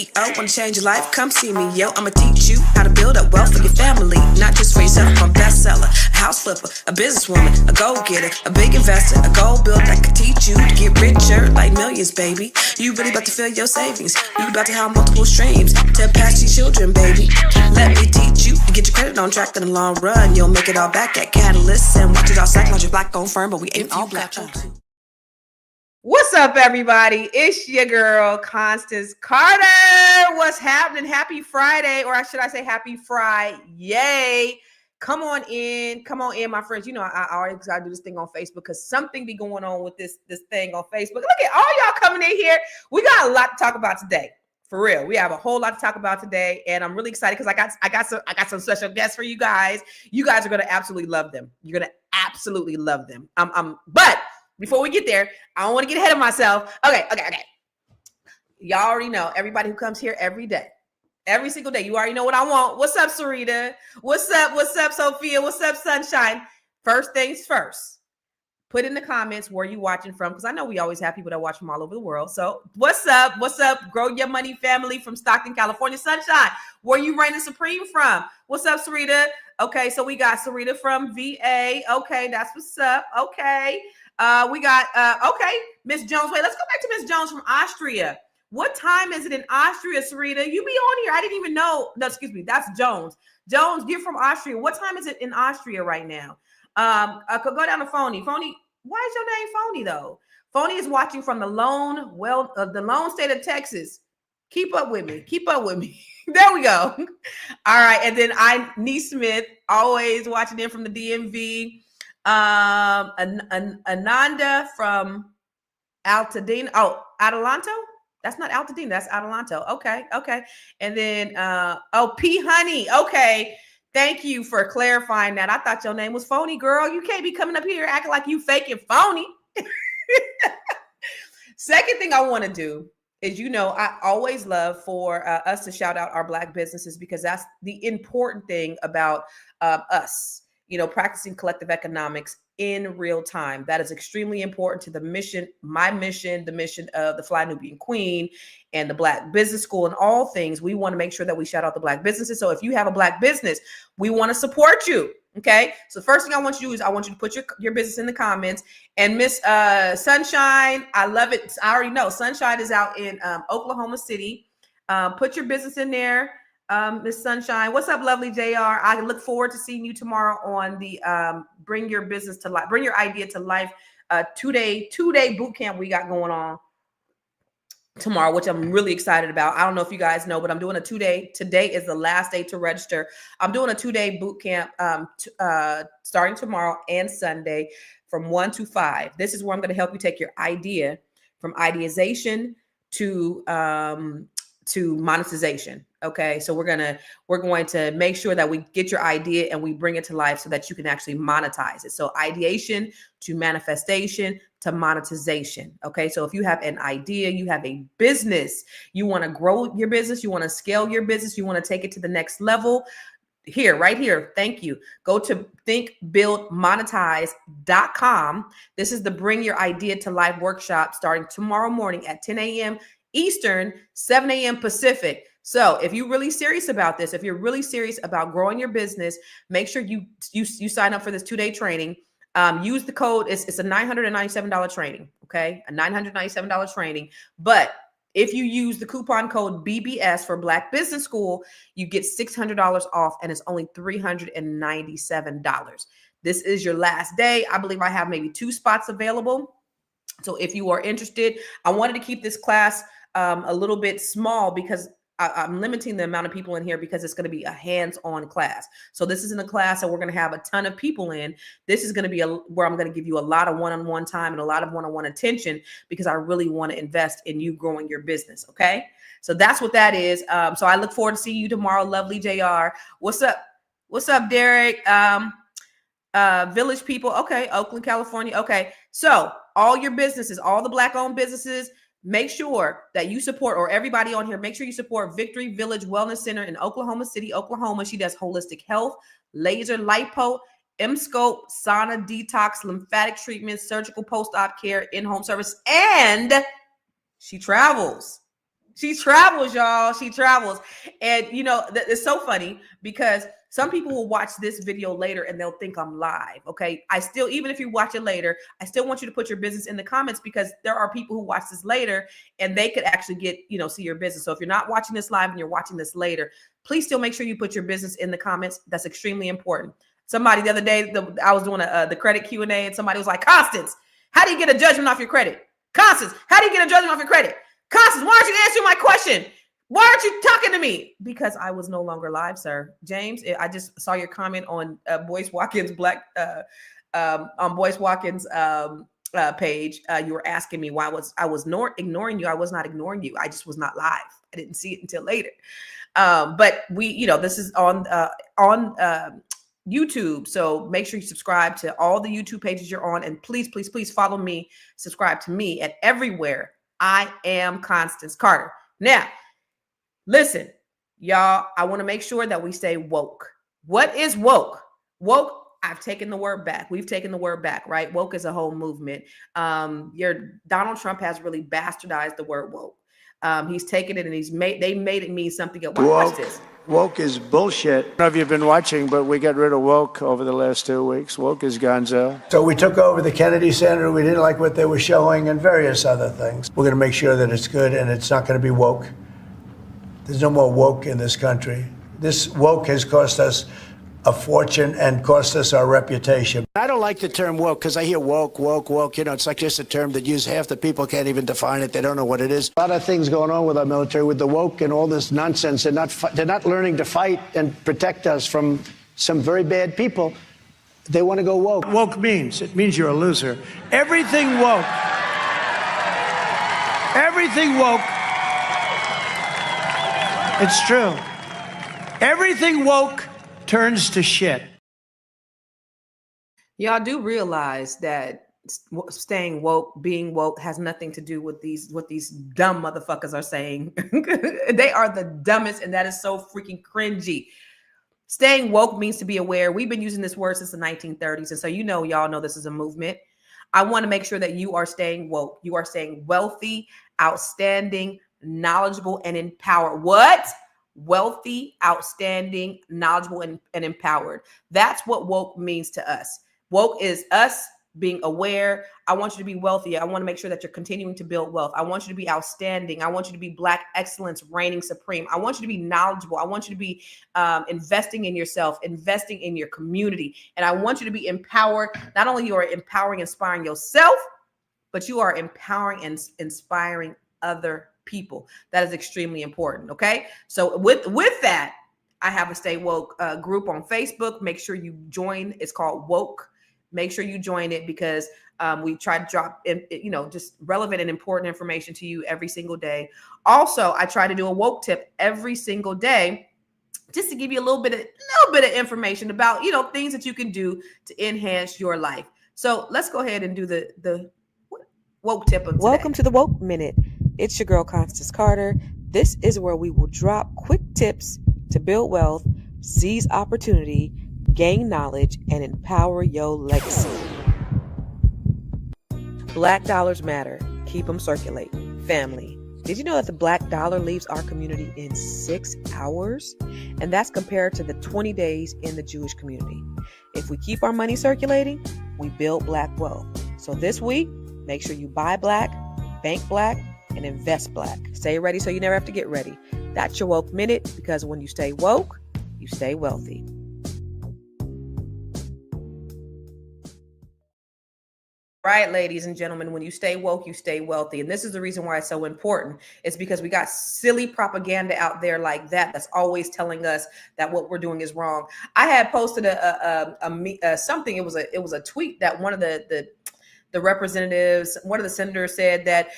CEO. Wanna change your life? Come see me, yo. I'ma teach you how to build up wealth for your family, not just for yourself. I'm a bestseller, a house flipper, a businesswoman, a go-getter, a big investor, a goal builder. I can teach you to get richer like millions, baby. You really about to fill your savings. You about to have multiple streams to pass your children, baby. Let me teach you to get your credit on track in the long run. You'll make it all back at Catalyst and watch it all psychology black on firm, but we ain't all black. What's up, everybody? It's your girl, Constance Carter. What's happening? Happy Friday, or should I say happy Friday? Come on in, my friends. You know, I always gotta do this thing on Facebook because something be going on with this thing on Facebook. Look at all y'all coming in here. We got a lot to talk about today. For real, we have a whole lot to talk about today, and I'm really excited because I got some special guests for you guys. You guys are gonna absolutely love them. You're gonna absolutely love them. But before we get there, I don't want to get ahead of myself. Okay. Y'all already know, everybody who comes here every single day, you already know what I want. What's up, Sarita? What's up, Sophia? What's up, Sunshine? First things first, put in the comments where you watching from, because I know we always have people that watch from all over the world. So what's up? Grow Your Money family from Stockton, California. Sunshine, where you reigning supreme from? What's up, Sarita? Okay, so we got Sarita from VA. Okay, that's what's up. Okay. We got, Miss Jones. Wait, let's go back to Miss Jones from Austria. What time is it in Austria, Sarita? You be on here. I didn't even know. No, excuse me. That's Jones. Jones, you're from Austria. What time is it in Austria right now? Could go down to Phony. Phony, why is your name Phony, though? Phony is watching from the lone state of Texas. Keep up with me. There we go. All right. And then Nee Smith, always watching in from the DMV. Ananda from Altadena. Oh, Adelanto? That's not Altadena, that's Adelanto. Okay. And then P Honey. Okay. Thank you for clarifying that. I thought your name was Phony, girl. You can't be coming up here acting like you fake and phony. Second thing I want to do is, you know, I always love for us to shout out our Black businesses, because that's the important thing about us. You know, practicing collective economics in real time. That is extremely important to the mission, my mission, the mission of the Fly Nubian Queen and the Black Business School and all things. We want to make sure that we shout out the Black businesses. So if you have a Black business, we want to support you. Okay. So first thing I want you to do is I want you to put your business in the comments. And Miss Sunshine, I love it. I already know Sunshine is out in Oklahoma City. Put your business in there. Miss Sunshine, what's up, lovely JR? I look forward to seeing you tomorrow on the Bring Your Business to Life, Bring Your Idea to Life two-day boot camp we got going on tomorrow, which I'm really excited about. I don't know if you guys know, but I'm doing a 2-day. Today is the last day to register. I'm doing a 2-day boot camp starting tomorrow and Sunday from 1 to 5. This is where I'm going to help you take your idea from ideation to monetization. Okay. So we're going to make sure that we get your idea and we bring it to life so that you can actually monetize it. So ideation to manifestation to monetization. Okay. So if you have an idea, you have a business, you want to grow your business, you want to scale your business, you want to take it to the next level, right here. Thank you. Go to thinkbuildmonetize.com. This is the Bring Your Idea to Life workshop starting tomorrow morning at 10 a.m. Eastern, 7 a.m. Pacific. So if you're really serious about this, if you're really serious about growing your business, make sure you sign up for this 2-day training. Use the code. It's a $997 training. Okay. A $997 training. But if you use the coupon code BBS for Black Business School, you get $600 off, and it's only $397. This is your last day. I believe I have maybe 2 spots available. So if you are interested, I wanted to keep this class a little bit small because I'm limiting the amount of people in here because it's going to be a hands-on class. So this isn't a class that we're going to have a ton of people in. This is going to be where I'm going to give you a lot of one-on-one time and a lot of one-on-one attention, because I really want to invest in you growing your business. Okay. So that's what that is. So I look forward to seeing you tomorrow. Lovely JR. What's up? What's up, Derek? Village people. Okay. Oakland, California. Okay. So all your businesses, all the Black-owned businesses, make sure that you support, or everybody on here, make sure you support Victory Village Wellness Center in Oklahoma City, Oklahoma. She does holistic health, laser lipo, M-scope, sauna, detox, lymphatic treatments, surgical post-op care, in-home service, and she travels. She travels, y'all. She travels. And, you know, it's so funny because some people will watch this video later and they'll think I'm live. Okay. I still, even if you watch it later, I still want you to put your business in the comments because there are people who watch this later and they could actually get, you know, see your business. So if you're not watching this live and you're watching this later, please still make sure you put your business in the comments. That's extremely important. Somebody the other day, I was doing the credit Q&A and somebody was like, Constance, how do you get a judgment off your credit? Constance, how do you get a judgment off your credit? Constance, why aren't you answering my question? Why aren't you talking to me? Because I was no longer live, sir. James, I just saw your comment on Boyce Watkins on Boyce Watkins page. You were asking me why I was ignoring you. I was not ignoring you. I just was not live. I didn't see it until later. But we, you know, this is on YouTube. So make sure you subscribe to all the YouTube pages you're on. And please, please, please follow me, subscribe to me at everywhere. I am Constance Carter. Now, listen, y'all, I want to make sure that we stay woke. What is woke? Woke, I've taken the word back. We've taken the word back, right? Woke is a whole movement. Donald Trump has really bastardized the word woke. He's taken it and they made it mean something else. Watch this. Woke is bullshit. I don't know if you've been watching, but we got rid of woke over the last 2 weeks. Woke is gonzo. So we took over the Kennedy Center. We didn't like what they were showing and various other things. We're going to make sure that it's good and it's not going to be woke. There's no more woke in this country. This woke has cost us a fortune and cost us our reputation. I don't like the term woke because I hear woke. You know, it's like just a term that half the people can't even define it. They don't know what it is. A lot of things going on with our military, with the woke and all this nonsense. They're not learning to fight and protect us from some very bad people. They want to go woke. Woke means you're a loser. Everything woke. Everything woke. It's true. Everything woke turns to shit. Y'all do realize that staying woke, being woke has nothing to do with what these dumb motherfuckers are saying. They are the dumbest, and that is so freaking cringy. Staying woke means to be aware. We've been using this word since the 1930s, and so y'all know this is a movement. I want to make sure that you are staying woke. You are staying wealthy, outstanding, knowledgeable, and empowered. What? Wealthy, outstanding, knowledgeable, and empowered. That's what woke means to us. Woke is us being aware. I want you to be wealthy. I want to make sure that you're continuing to build wealth. I want you to be outstanding. I want you to be Black excellence reigning supreme. I want you to be knowledgeable. I want you to be investing in yourself, investing in your community. And I want you to be empowered. Not only you are empowering, inspiring yourself, but you are empowering and inspiring other people. That is extremely important. Okay. So with that, I have a Stay Woke group on Facebook. Make sure you join. It's called Woke. Make sure you join it because we try to drop, just relevant and important information to you every single day. Also, I try to do a woke tip every single day, just to give you a little bit of information about, things that you can do to enhance your life. So let's go ahead and do the woke tip of today. Welcome to the Woke Minute. It's your girl, Constance Carter. This is where we will drop quick tips to build wealth, seize opportunity, gain knowledge, and empower your legacy. Black dollars matter. Keep them circulating. Family. Did you know that the black dollar leaves our community in 6 hours? And that's compared to the 20 days in the Jewish community. If we keep our money circulating, we build black wealth. So this week, make sure you buy black, bank black, and invest black. Stay ready so you never have to get ready. That's your Woke Minute, because when you stay woke, you stay wealthy. Right, ladies and gentlemen, when you stay woke, you stay wealthy. And this is the reason why it's so important. It's because we got silly propaganda out there like that's always telling us that what we're doing is wrong. I had posted something. It was a tweet that one of the representatives, one of the senators said that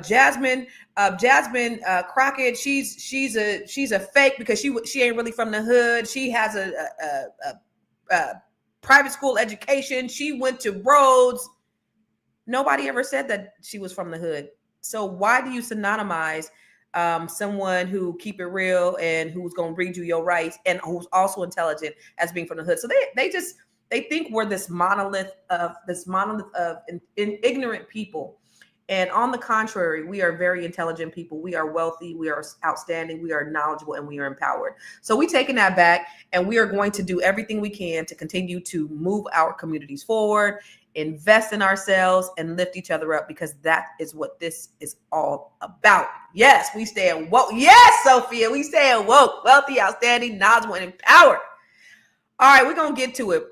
Jasmine Crockett, she's a fake because she ain't really from the hood. She has a private school education. She went to Rhodes. Nobody ever said that she was from the hood. So why do you synonymize someone who keep it real and who's going to read you your rights and who's also intelligent as being from the hood? So they think we're this monolith of ignorant people. And on the contrary, we are very intelligent people. We are wealthy. We are outstanding. We are knowledgeable, and we are empowered. So we're taking that back, and we are going to do everything we can to continue to move our communities forward, invest in ourselves, and lift each other up, because that is what this is all about. Yes, we stay woke. Yes, Sophia, we stay woke, wealthy, outstanding, knowledgeable, and empowered. All right, we're gonna get to it.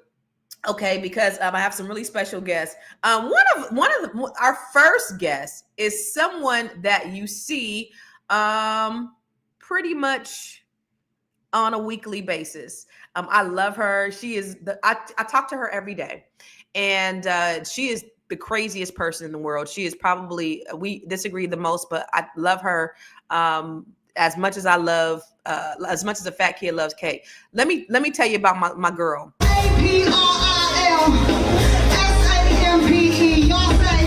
Okay, because I have some really special guests. Our first guest is someone that you see pretty much on a weekly basis. I love her. She is I talk to her every day, and she is the craziest person in the world. She is probably, we disagree the most, but I love her as much as I love as much as a fat kid loves cake. Let me tell you about my girl. APRILSAMPE, y'all say.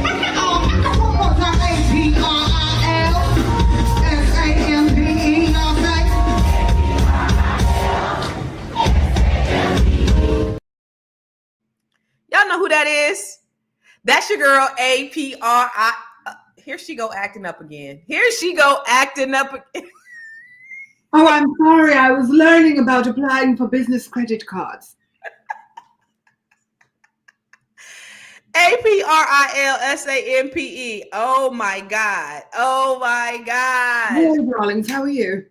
One more time, APRILSAMPE, y'all say. Y'all know who that is? That's your girl, APRI. Here she go acting up again. Oh, I'm sorry. I was learning about applying for business credit cards. APRILSAMPE. Oh my God. Hey, darlings, how are you?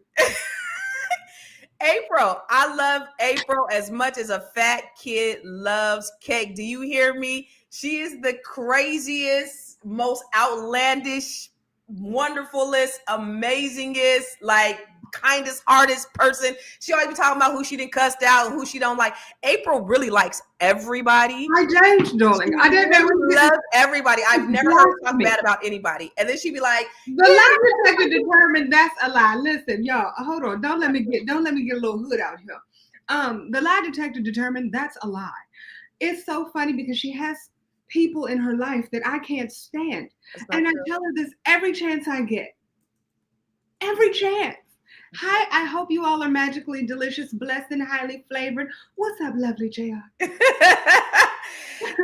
April. I love April as much as a fat kid loves cake. Do you hear me? She is the craziest, most outlandish, wonderfulest, amazingest, like kindest, hardest person. She always be talking about who she didn't cussed out, who she don't like. April really likes everybody. I don't, darling. I don't know. Love everybody. I've never heard her talk bad about anybody. And then she'd be like, The lie detector determined that's a lie. Listen, y'all, hold on. Don't let me get a little hood out here. The lie detector determined that's a lie. It's so funny because she has people in her life that I can't stand. And I tell her this every chance I get. Every chance. Hi, I hope you all are magically delicious, blessed, and highly flavored. What's up, lovely JR?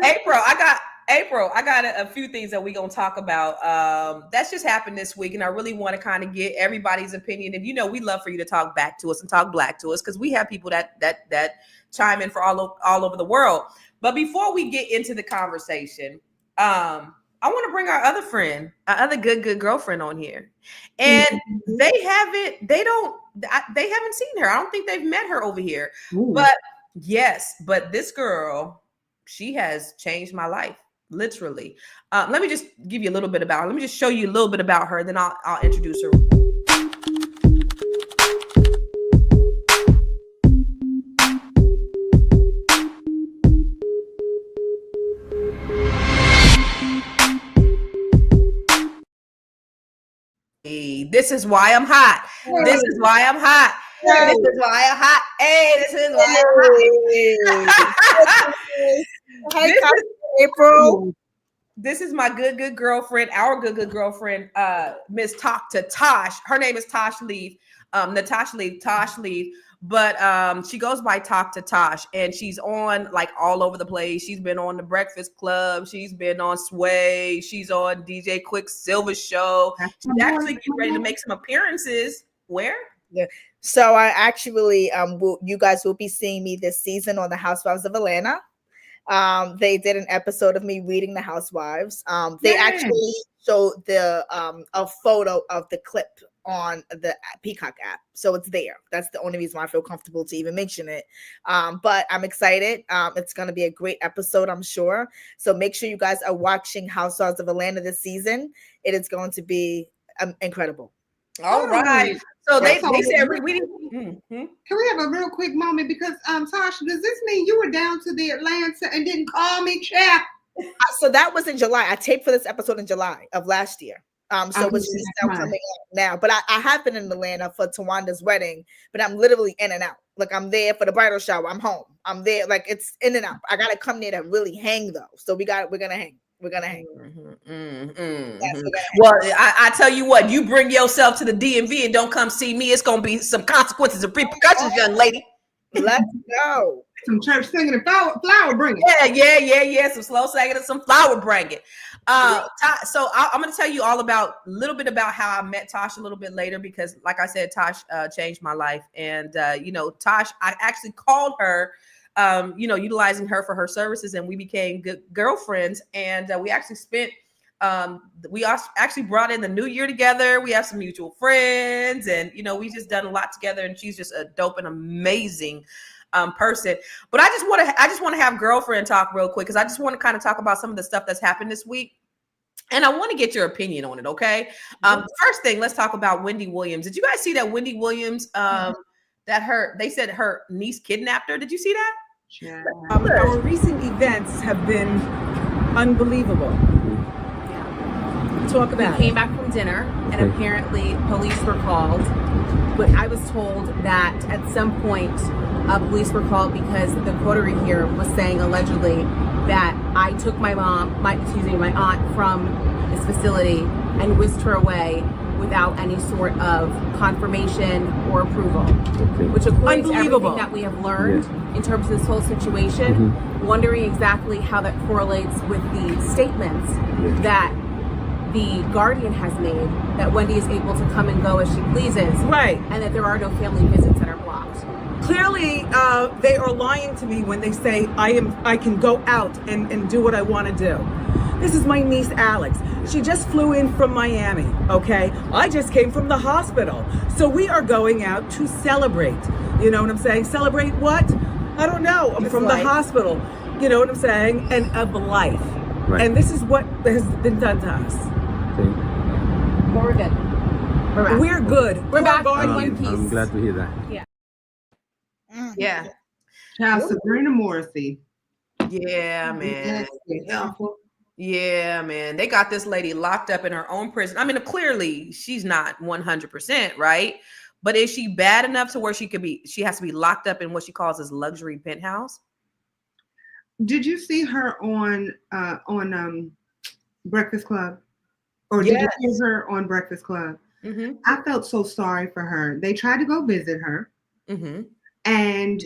April, I got a few things that we're going to talk about. That's just happened this week, and I really want to kind of get everybody's opinion. And, we love for you to talk back to us and talk black to us, because we have people that chime in for all over the world. But before we get into the conversation, I want to bring our other friend, our other good girlfriend on here. And they haven't seen her. I don't think they've met her over here. Ooh. But this girl, she has changed my life, literally. Let me just give you a little bit about her. Let me just show you a little bit about her, then I'll introduce her. This is why I'm hot. This is why I'm hot. This is why I'm hot. Hey, this is why I'm hot. Hey, April. This is my good girlfriend, our good girlfriend, Miss Talk to Tosh. Her name is Tosh Leaf, Natasha Leaf, Tosh Leaf. But she goes by Talk to Tosh, and she's on like all over the place. She's been on The Breakfast Club. She's been on Sway. She's on DJ Quicksilver's show. She's actually getting ready to make some appearances. Where? Yeah. So I actually, you guys will be seeing me this season on The Housewives of Atlanta. They did an episode of me reading The Housewives. They actually showed a photo of the clip on the Peacock app, so it's there. That's the only reason why I feel comfortable to even mention it. But I'm excited. It's going to be a great episode, I'm sure. So make sure you guys are watching Housewives of Atlanta this season. It is going to be incredible. All right. So they said we Can we have a real quick moment, because Tasha, does this mean you were down to the Atlanta and didn't call me, Chef? So that was in July. I taped for this episode in July of last year. So it's just now coming out now. But I have been in Atlanta for Tawanda's wedding, but I'm literally in and out. Like, I'm there for the bridal shower. I'm home. I'm there. Like, it's in and out. I gotta come there to really hang though. So we're gonna hang. We're gonna hang. Well, I tell you what, you bring yourself to the DMV and don't come see me, it's gonna be some consequences and repercussions, young lady. Let's go. Some church singing and flower bringing. Yeah. Some slow singing and some flower bringing. So I'm going to tell you all about a little bit about how I met Tosh a little bit later, because like I said, Tosh changed my life. And, Tosh, I actually called her, utilizing her for her services, and we became good girlfriends. And we actually spent, we actually brought in the new year together. We have some mutual friends, and, we just done a lot together, and she's just a dope and amazing person. But I just want to have girlfriend talk real quick, because I just want to kind of talk about some of the stuff that's happened this week, and I want to get your opinion on it. Okay. First thing, let's talk about Wendy Williams. Did you guys see that Wendy Williams, they said her niece kidnapped her? Did you see that? Yeah. Our recent events have been unbelievable. Talk about We came back from dinner, and apparently police were called. But I was told that at some point police were called because the coterie here was saying allegedly that I took my aunt from this facility and whisked her away without any sort of confirmation or approval. Which, according to everything that we have learned in terms of this whole situation, wondering exactly how that correlates with the statements that the Guardian has made, that Wendy is able to come and go as she pleases, right, and that there are no family visits that are blocked. Clearly, they are lying to me when they say I can go out and do what I want to do. This is my niece Alex. She just flew in from Miami. Okay, I just came from the hospital, so we are going out to celebrate. You know what I'm saying? Celebrate what? I don't know. I'm from the hospital. You know what I'm saying? And of life. Right. And this is what has been done to us. But we're good. We're good. We're back in one piece. I'm glad to hear that. Yeah. Child Sabrina Morrissey. Yeah, man. Helpful. Yeah, man. They got this lady locked up in her own prison. I mean, clearly she's not 100%, right? But is she bad enough to where she has to be locked up in what she calls this luxury penthouse? Did you see her on Breakfast Club? Or did you see her on Breakfast Club? Mm-hmm. I felt so sorry for her. They tried to go visit her, and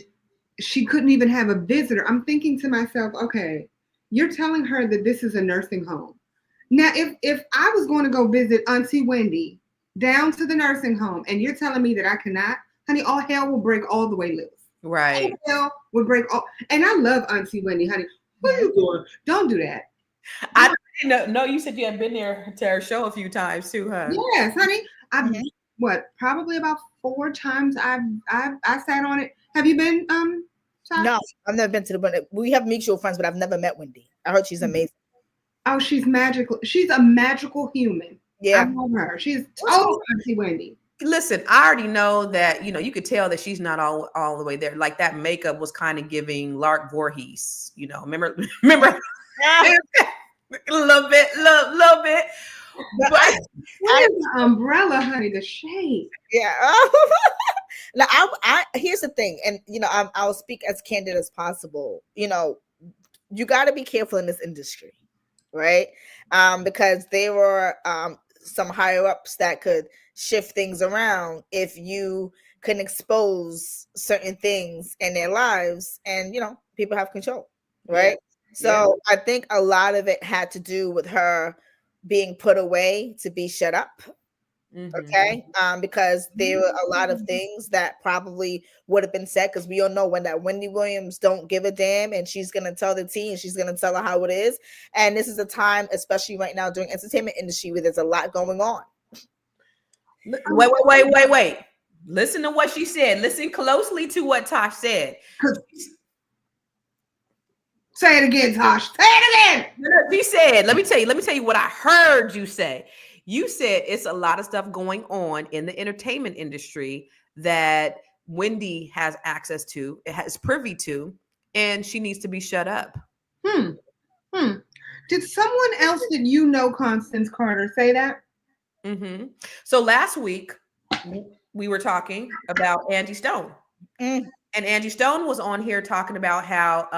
she couldn't even have a visitor. I'm thinking to myself, okay, you're telling her that this is a nursing home. Now, if I was going to go visit Auntie Wendy down to the nursing home, and you're telling me that I cannot, honey, all hell will break all the way loose. Right. All hell would break all. And I love Auntie Wendy, honey. What are you doing? Don't do that. I didn't know. You said you had been there to her show a few times too, huh? Yes, honey. I've probably about 4 times I sat on it. Have you been? No, I've never been to the one. We have mutual friends, but I've never met Wendy. I heard she's amazing. Oh, she's magical. She's a magical human. Yeah, I love her. She's total Auntie Wendy. Listen, I already know that, you could tell that she's not all the way there. Like that makeup was kind of giving Lark Voorhees, remember a little bit. But what is the umbrella, honey? The shade. Yeah. Now, I here's the thing, and I'll speak as candid as possible. You got to be careful in this industry, right? Because there were some higher ups that could shift things around if you can expose certain things in their lives, and people have control, right? So I think a lot of it had to do with her being put away to be shut up. Okay. Because there were a lot of things that probably would have been said, because we all know when that Wendy Williams don't give a damn, and she's going to tell the tea, and she's going to tell her how it is. And this is a time, especially right now during entertainment industry, where there's a lot going on. Wait. Listen to what she said. Listen closely to what Tosh said. Say it again, Tosh. Say it again. She said, let me tell you what I heard you say. You said it's a lot of stuff going on in the entertainment industry that Wendy has access to, has privy to, and she needs to be shut up. Did someone else that Constance Carter, say that? So last week, we were talking about Angie Stone. And Angie Stone was on here talking about how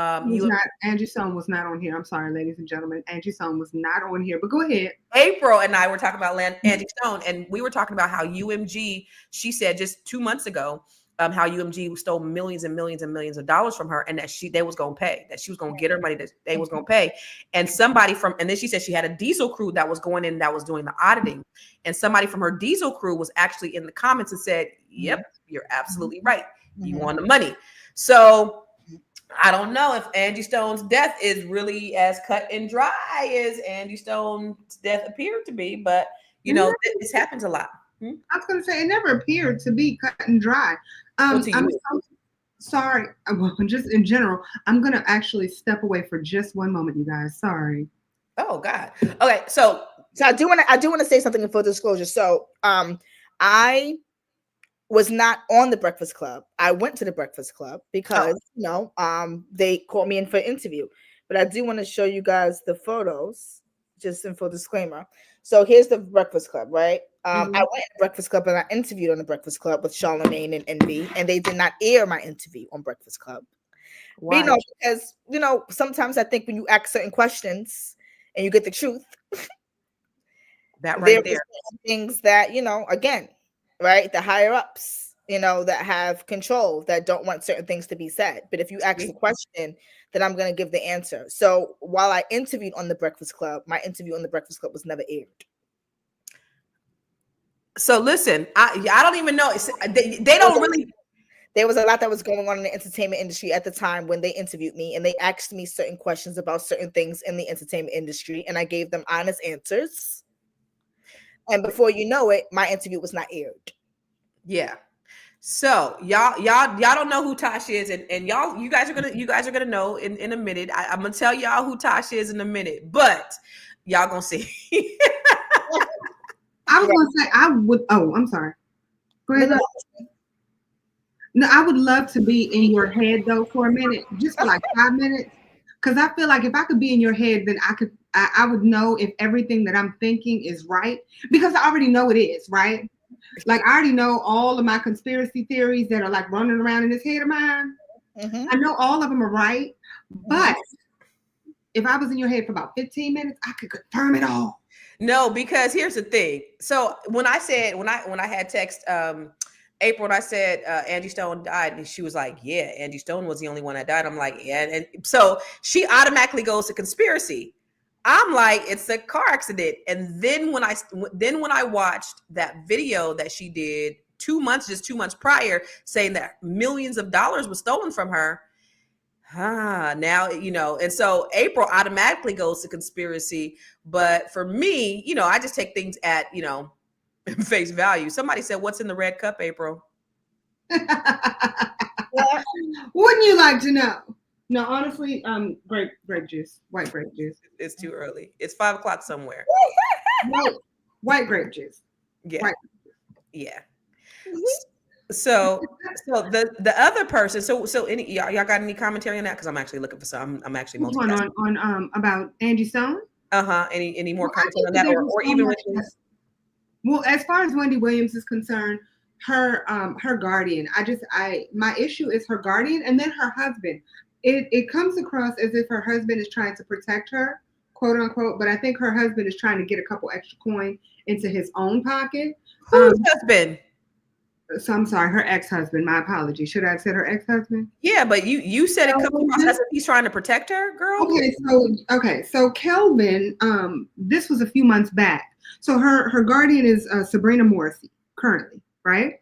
Angie Stone was not on here. I'm sorry, ladies and gentlemen. Angie Stone was not on here, but go ahead. April and I were talking about Angie Stone, and we were talking about how UMG, she said just 2 months ago, how UMG stole millions and millions and millions of dollars from her, and that they was gonna pay, that she was gonna get her money, that they was gonna pay. And somebody and then she said she had a diesel crew that was going in that was doing the auditing, and somebody from her diesel crew was actually in the comments and said, "Yep, you're absolutely right. You want the money." So I don't know if Angie Stone's death is really as cut and dry as Angie Stone's death appeared to be, but you know, this happens a lot. I was going to say, it never appeared to be cut and dry. I'm so sorry. Well, just in general, I'm going to actually step away for just one moment, you guys. Sorry. Oh God. Okay. So I do want to say something in full disclosure. So, I was not on the Breakfast Club. I went to the Breakfast Club because, they called me in for an interview. But I do want to show you guys the photos, just in full disclaimer. So here's the Breakfast Club, right? I went to the Breakfast Club and I interviewed on the Breakfast Club with Charlamagne and Envy, and they did not air my interview on Breakfast Club. Why? Because, sometimes I think when you ask certain questions and you get the truth, that right there, things that, again, right, the higher ups, that have control, that don't want certain things to be said. But if you ask the question, then I'm going to give the answer. So while I interviewed on the Breakfast Club, my interview on the Breakfast Club was never aired. So listen, I don't even know. They don't really. There was a lot that was going on in the entertainment industry at the time when they interviewed me, and they asked me certain questions about certain things in the entertainment industry, and I gave them honest answers. And before you know it, my interview was not aired. Yeah. So y'all don't know who Tasha is, and you guys are gonna know in a minute. I'm gonna tell y'all who Tasha is in a minute, but y'all gonna see. I was gonna say I would. Oh, I'm sorry. Go ahead. No, I would love to be in your head though for a minute, just for like 5 minutes, because I feel like if I could be in your head, then I would know if everything that I'm thinking is right, because I already know it is, right? Like I already know all of my conspiracy theories that are like running around in this head of mine. I know all of them are right, but if I was in your head for about 15 minutes, I could confirm it all. No, because here's the thing. So when I had text April and I said Angie Stone died, and she was like, "Yeah, Angie Stone was the only one that died." I'm like, "Yeah," and so she automatically goes to conspiracy. I'm like, it's a car accident. And then when I watched that video that she did 2 months prior, saying that millions of dollars was stolen from her, now, and so April automatically goes to conspiracy. But for me, I just take things at, face value. Somebody said, "What's in the red cup, April?" Wouldn't you like to know? No, honestly, grape juice, white grape juice. It's too early. It's 5 o'clock somewhere. White grape juice. Yeah. White. Yeah. So the other person. So any y'all got any commentary on that? Because I'm actually looking for some. I'm actually multitasking. on about Angie Stone. Any more commentary on that, or even with well, as far as Wendy Williams is concerned, her guardian. My issue is her guardian, and then her husband. It comes across as if her husband is trying to protect her, quote unquote, but I think her husband is trying to get a couple extra coin into his own pocket. Whose husband? So I'm sorry, her ex-husband. My apologies. Should I have said her ex-husband? Yeah, but you said it comes across as if he's trying to protect her, girl. So Kelvin, this was a few months back. So her guardian is Sabrina Morrissey currently, right?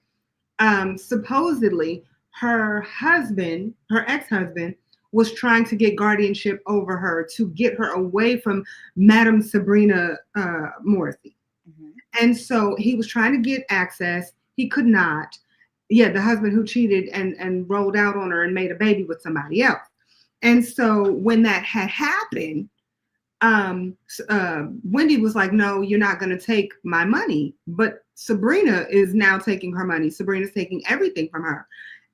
Supposedly her ex-husband was trying to get guardianship over her to get her away from Madam Sabrina Morrissey. And so he was trying to get access. He could not. Yeah, the husband who cheated and rolled out on her and made a baby with somebody else. And so when that had happened, Wendy was like, "No, you're not going to take my money." But Sabrina is now taking her money. Sabrina's taking everything from her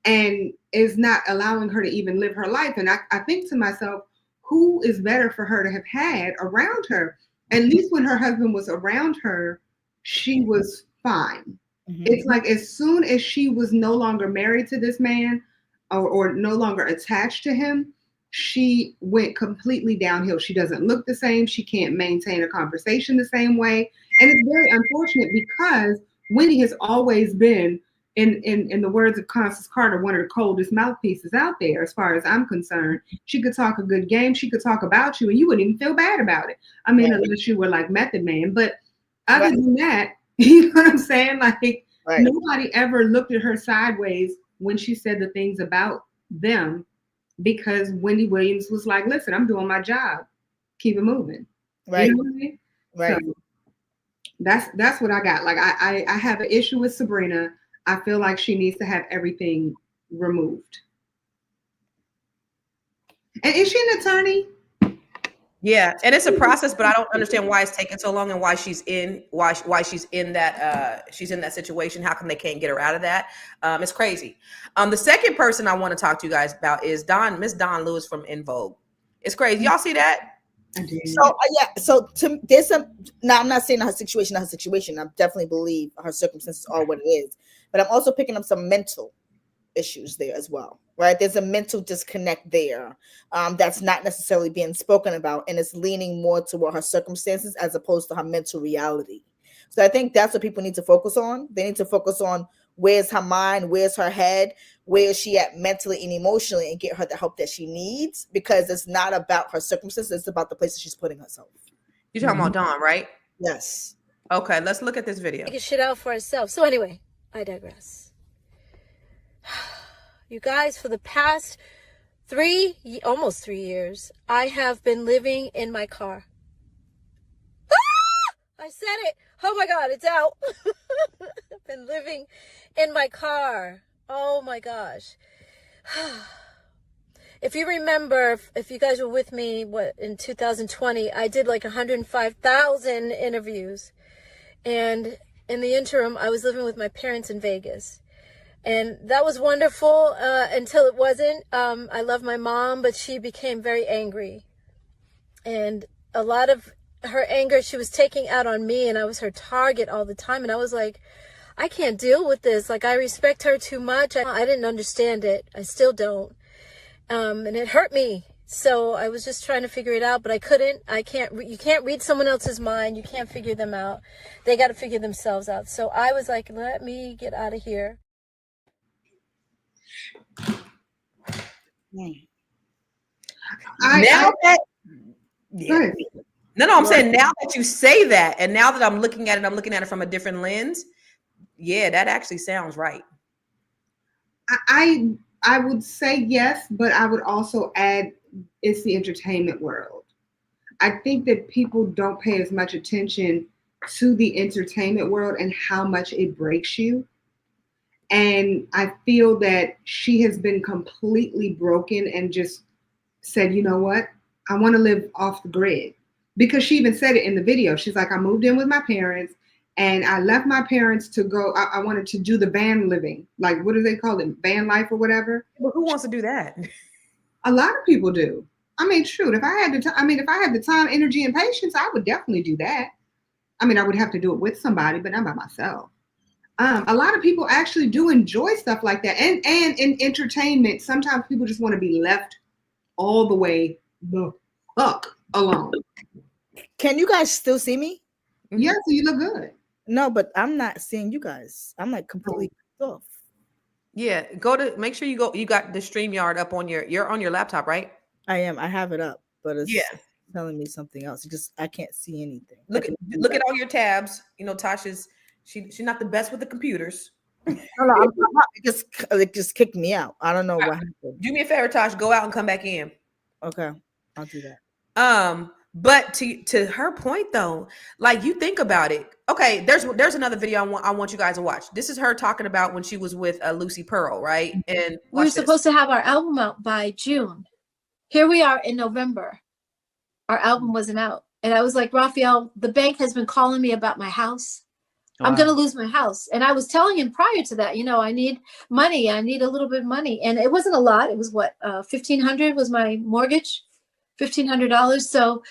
and is not allowing her to even live her life. And I think to myself, who is better for her to have had around her? At least when her husband was around her, she was fine. It's like as soon as she was no longer married to this man or no longer attached to him, she went completely downhill. She doesn't look the same. She can't maintain a conversation the same way. And it's very unfortunate because Wendy has always been in the words of Constance Carter, one of the coldest mouthpieces out there, as far as I'm concerned. She could talk a good game. She could talk about you, and you wouldn't even feel bad about it. I mean, unless you were like Method Man. But other than that, you know what I'm saying? Like nobody ever looked at her sideways when she said the things about them, because Wendy Williams was like, "Listen, I'm doing my job. Keep it moving." Right. You know what I mean? Right. So that's what I got. Like I have an issue with Sabrina. I feel like she needs to have everything removed. And is she an attorney? Yeah, and it's a process, but I don't understand why it's taking so long and why she's in that situation. How come they can't get her out of that? It's crazy. The second person I want to talk to you guys about is Miss Dawn Lewis from En Vogue. It's crazy. Y'all see that? So so there's some. Now I'm not saying her situation, I definitely believe her circumstances are what it is, but I'm also picking up some mental issues there as well, right? There's a mental disconnect there that's not necessarily being spoken about, and it's leaning more toward her circumstances as opposed to her mental reality. So I think that's what people need to focus on. They need to focus on where's her mind, where's her head, where is she at mentally and emotionally, and get her the help that she needs, because it's not about her circumstances, it's about the places she's putting herself. You're talking about Dawn, right? Yes. Okay, let's look at this video. Get shit out for herself. So anyway, I digress. You guys, for the past almost 3 years, I have been living in my car. I said it. Oh my God, it's out. I've been living in my car. Oh my gosh. If you remember, if you guys were with me, in 2020, I did like 105,000 interviews. And in the interim, I was living with my parents in Vegas. And that was wonderful until it wasn't. I love my mom, but she became very angry. And a lot of her anger, she was taking out on me, and I was her target all the time. And I was like, I can't deal with this. Like, I respect her too much. I didn't understand it. I still don't. And it hurt me. So I was just trying to figure it out, but I couldn't. You can't read someone else's mind. You can't figure them out. They got to figure themselves out. So I was like, let me get out of here. I'm saying now that you say that, and now that I'm looking at it from a different lens. Yeah, that actually sounds right. I would say yes, but I would also add it's the entertainment world. I think that people don't pay as much attention to the entertainment world and how much it breaks you. And I feel that she has been completely broken and just said, you know what? I want to live off the grid. Because she even said it in the video. She's like, I moved in with my parents and I left my parents to go. I wanted to do the van living. Like, what do they call it? Van life or whatever. Well, who wants to do that? A lot of people do. I mean, shoot, if I had the time, energy, and patience, I would definitely do that. I mean, I would have to do it with somebody, but not by myself. A lot of people actually do enjoy stuff like that. And in entertainment, sometimes people just want to be left all the way the fuck alone. Can you guys still see me? Yeah, so you look good. No, but I'm not seeing you guys. I'm like completely off. Yeah, make sure you got the StreamYard up you're on your laptop, right? I am. I have it up, but it's telling me something else. I can't see anything. Look at all your tabs. You know, Tasha's she's not the best with the computers. No, I'm not. It just kicked me out. I don't know what happened. Do me a favor, Tosh. Go out and come back in. Okay, I'll do that. But to her point though, like you think about it. Okay, there's another video I want you guys to watch. This is her talking about when she was with Lucy Pearl, right? And we were supposed to have our album out by June. Here we are in November. Our album wasn't out. And I was like, Raphael, the bank has been calling me about my house. Wow. I'm going to lose my house. And I was telling him prior to that, I need money. I need a little bit of money. And it wasn't a lot. It was what, $1,500 was my mortgage, $1,500. So,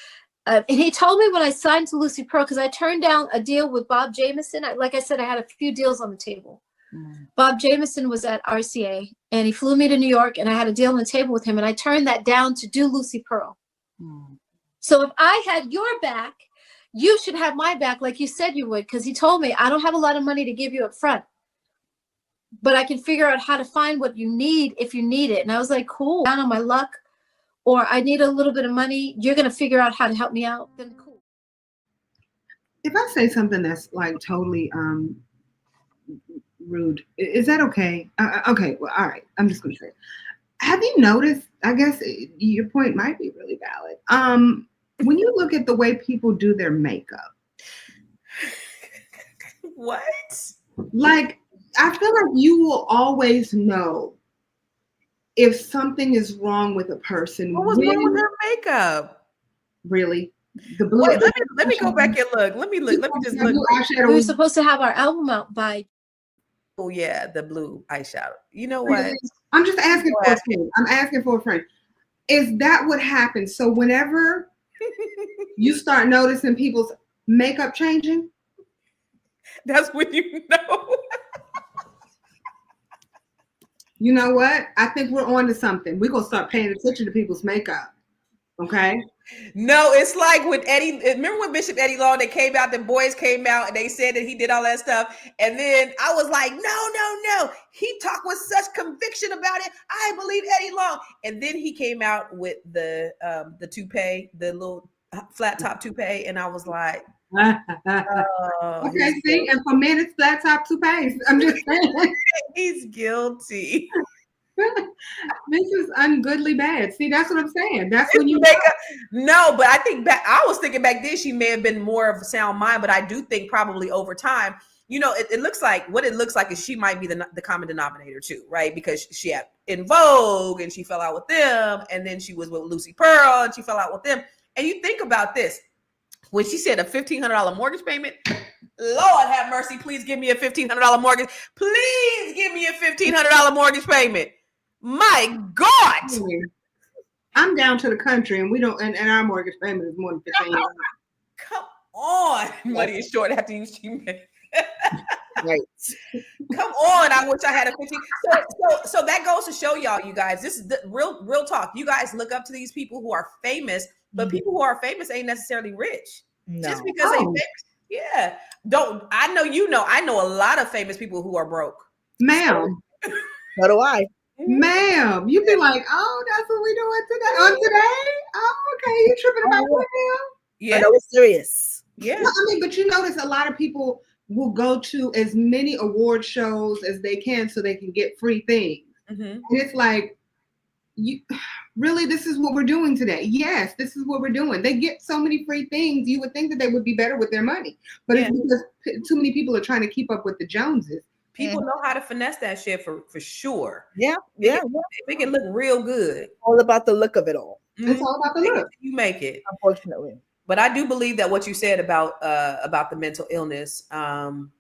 and he told me when I signed to Lucy Pearl, because I turned down a deal with Bob Jameson. Like I said, I had a few deals on the table. Bob Jameson was at RCA and he flew me to New York and I had a deal on the table with him and I turned that down to do Lucy Pearl. So if I had your back, you should have my back like you said you would, because he told me I don't have a lot of money to give you up front. but I can figure out how to find what you need if you need it. And I was like, cool, down on my luck, or I need a little bit of money. You're going to figure out how to help me out. Then cool. If I say something that's like totally rude, is that okay? Okay, well, all right. I'm just going to say it. Have you noticed, I guess your point might be really valid. When you look at the way people do their makeup. What? Like, I feel like you will always know if something is wrong with a person. What was wrong with her makeup? Really? The blue. Wait, let me go back and look. Let me just look. We were supposed to have our album out by. Oh yeah, the blue eyeshadow. You know what? I'm just asking for a friend. I'm asking for a friend. Is that what happens? So whenever you start noticing people's makeup changing, that's when you know. You know what? I think we're on to something. We're gonna start paying attention to people's makeup. Okay. No, it's like with Eddie. Remember when Bishop Eddie Long, they came out, the boys came out and they said that he did all that stuff. And then I was like, no. He talked with such conviction about it. I believe Eddie Long. And then he came out with the toupee, the little flat top toupee. And I was like, okay, see, and for men it's flat top toupees. I'm just saying. He's guilty. This is ungoodly bad. See, that's what I'm saying. That's when you no, but I think back, I was thinking back then she may have been more of a sound mind, but I do think probably over time, you know, it looks like what it looks like is she might be the common denominator too, right? Because she had En Vogue and she fell out with them, and then she was with Lucy Pearl and she fell out with them. And you think about this, when she said a $1,500 mortgage payment, Lord have mercy, please give me a $1,500 mortgage. Please give me a $1,500 mortgage payment. My God. I'm down to the country and we don't, and our mortgage payment is more than $1,500. Come on. Money is short after you see me. Right. Come on. I wish I had a 15. So that goes to show y'all, you guys, this is the real talk. You guys look up to these people who are famous, but people who are famous ain't necessarily rich. No. Just because they famous. Yeah. I know a lot of famous people who are broke. Ma'am. So do I. Ma'am, you be like, oh, that's what we doing today. On today? Oh, okay. You tripping about what now? Yeah, that was serious. Yeah. No, I mean, but you notice a lot of people will go to as many award shows as they can so they can get free things. Mm-hmm. And it's like, you really, this is what we're doing today. Yes, this is what we're doing. They get so many free things. You would think that they would be better with their money, but it's because too many people are trying to keep up with the Joneses. People know how to finesse that shit for sure. Yeah. They can look real good. All about the look of it all. It's all about the look. You make it. Unfortunately. But I do believe that what you said about the mental illness. That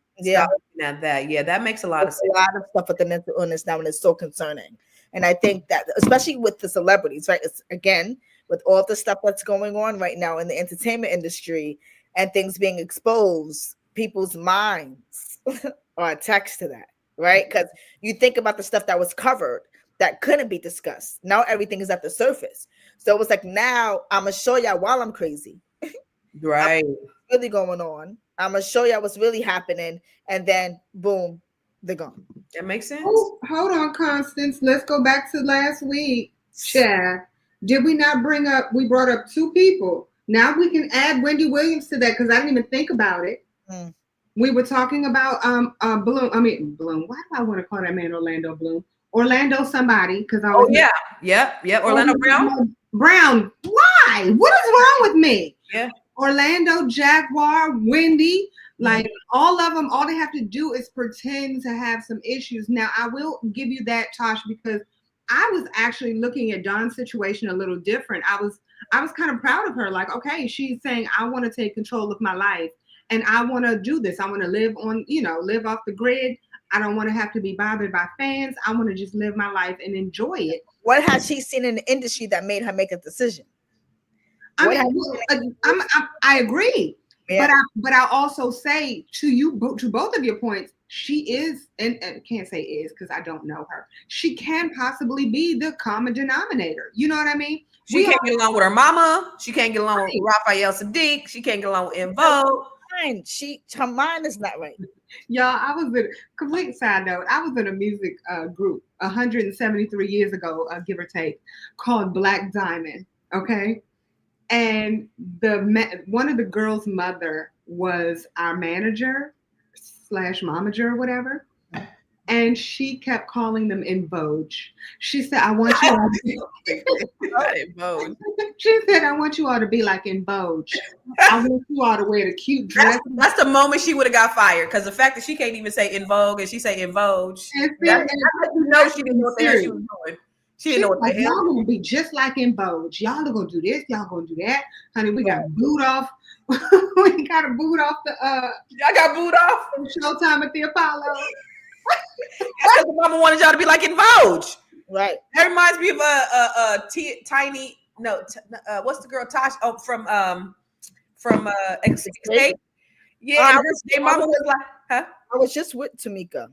makes a lot of sense. A lot of stuff with the mental illness now, and it's so concerning. And I think that, especially with the celebrities, right? It's again with all the stuff that's going on right now in the entertainment industry and things being exposed, people's minds are attached to that, right? Because you think about the stuff that was covered that couldn't be discussed. Now everything is at the surface. So it was like, now I'm gonna show y'all while I'm crazy. Right. What's really going on. I'm gonna show y'all what's really happening, and then boom, they're gone. That makes sense. Oh, hold on, Constance. Let's go back to last week. Chad, did we not we brought up two people. Now we can add Wendy Williams to that because I didn't even think about it. We were talking about Bloom. Why do I want to call that man Orlando Bloom? Orlando somebody, because I was Orlando Brown. Brown. Why? What is wrong with me? Yeah. Orlando, Jaguar, Wendy, like all of them, all they have to do is pretend to have some issues. Now, I will give you that, Tosh, because I was actually looking at Dawn's situation a little different. I was kind of proud of her. Like, okay, she's saying, I want to take control of my life and I want to do this. I want to live off the grid. I don't want to have to be bothered by fans. I want to just live my life and enjoy it. What has she seen in the industry that made her make a decision? I agree. Yeah. But I also say to both of your points, she is, and can't say is because I don't know her. She can possibly be the common denominator. You know what I mean? She can't get along with her mama. She can't get along with Raphael Sadiq. She can't get along with En Vogue. Her mind is not right. Y'all, I was in complete side note. I was in a music group 173 years ago, give or take, called Black Diamond. Okay, and one of the girls' mother was our manager / momager or whatever. And she kept calling them En Vogue. She said, "I want you all to be En Vogue. She said, "I want you all to be like En Vogue. I want you all to wear the cute dress." That's the moment she would have got fired, because the fact that she can't even say En Vogue and she say En Vogue, that's you know she didn't know what the hell she was doing. She didn't know what the hell. Y'all gonna be just like En Vogue. Y'all are gonna do this. Y'all gonna do that, honey. We got booed off. We got to boot off the. Y'all got booed off. Showtime at the Apollo. Because the mama wanted y'all to be like En Vogue. Right. That reminds me of Tiny. No, what's the girl Tosh? Oh, from Escape. Yeah, their mama was like, huh? I was just with Tamika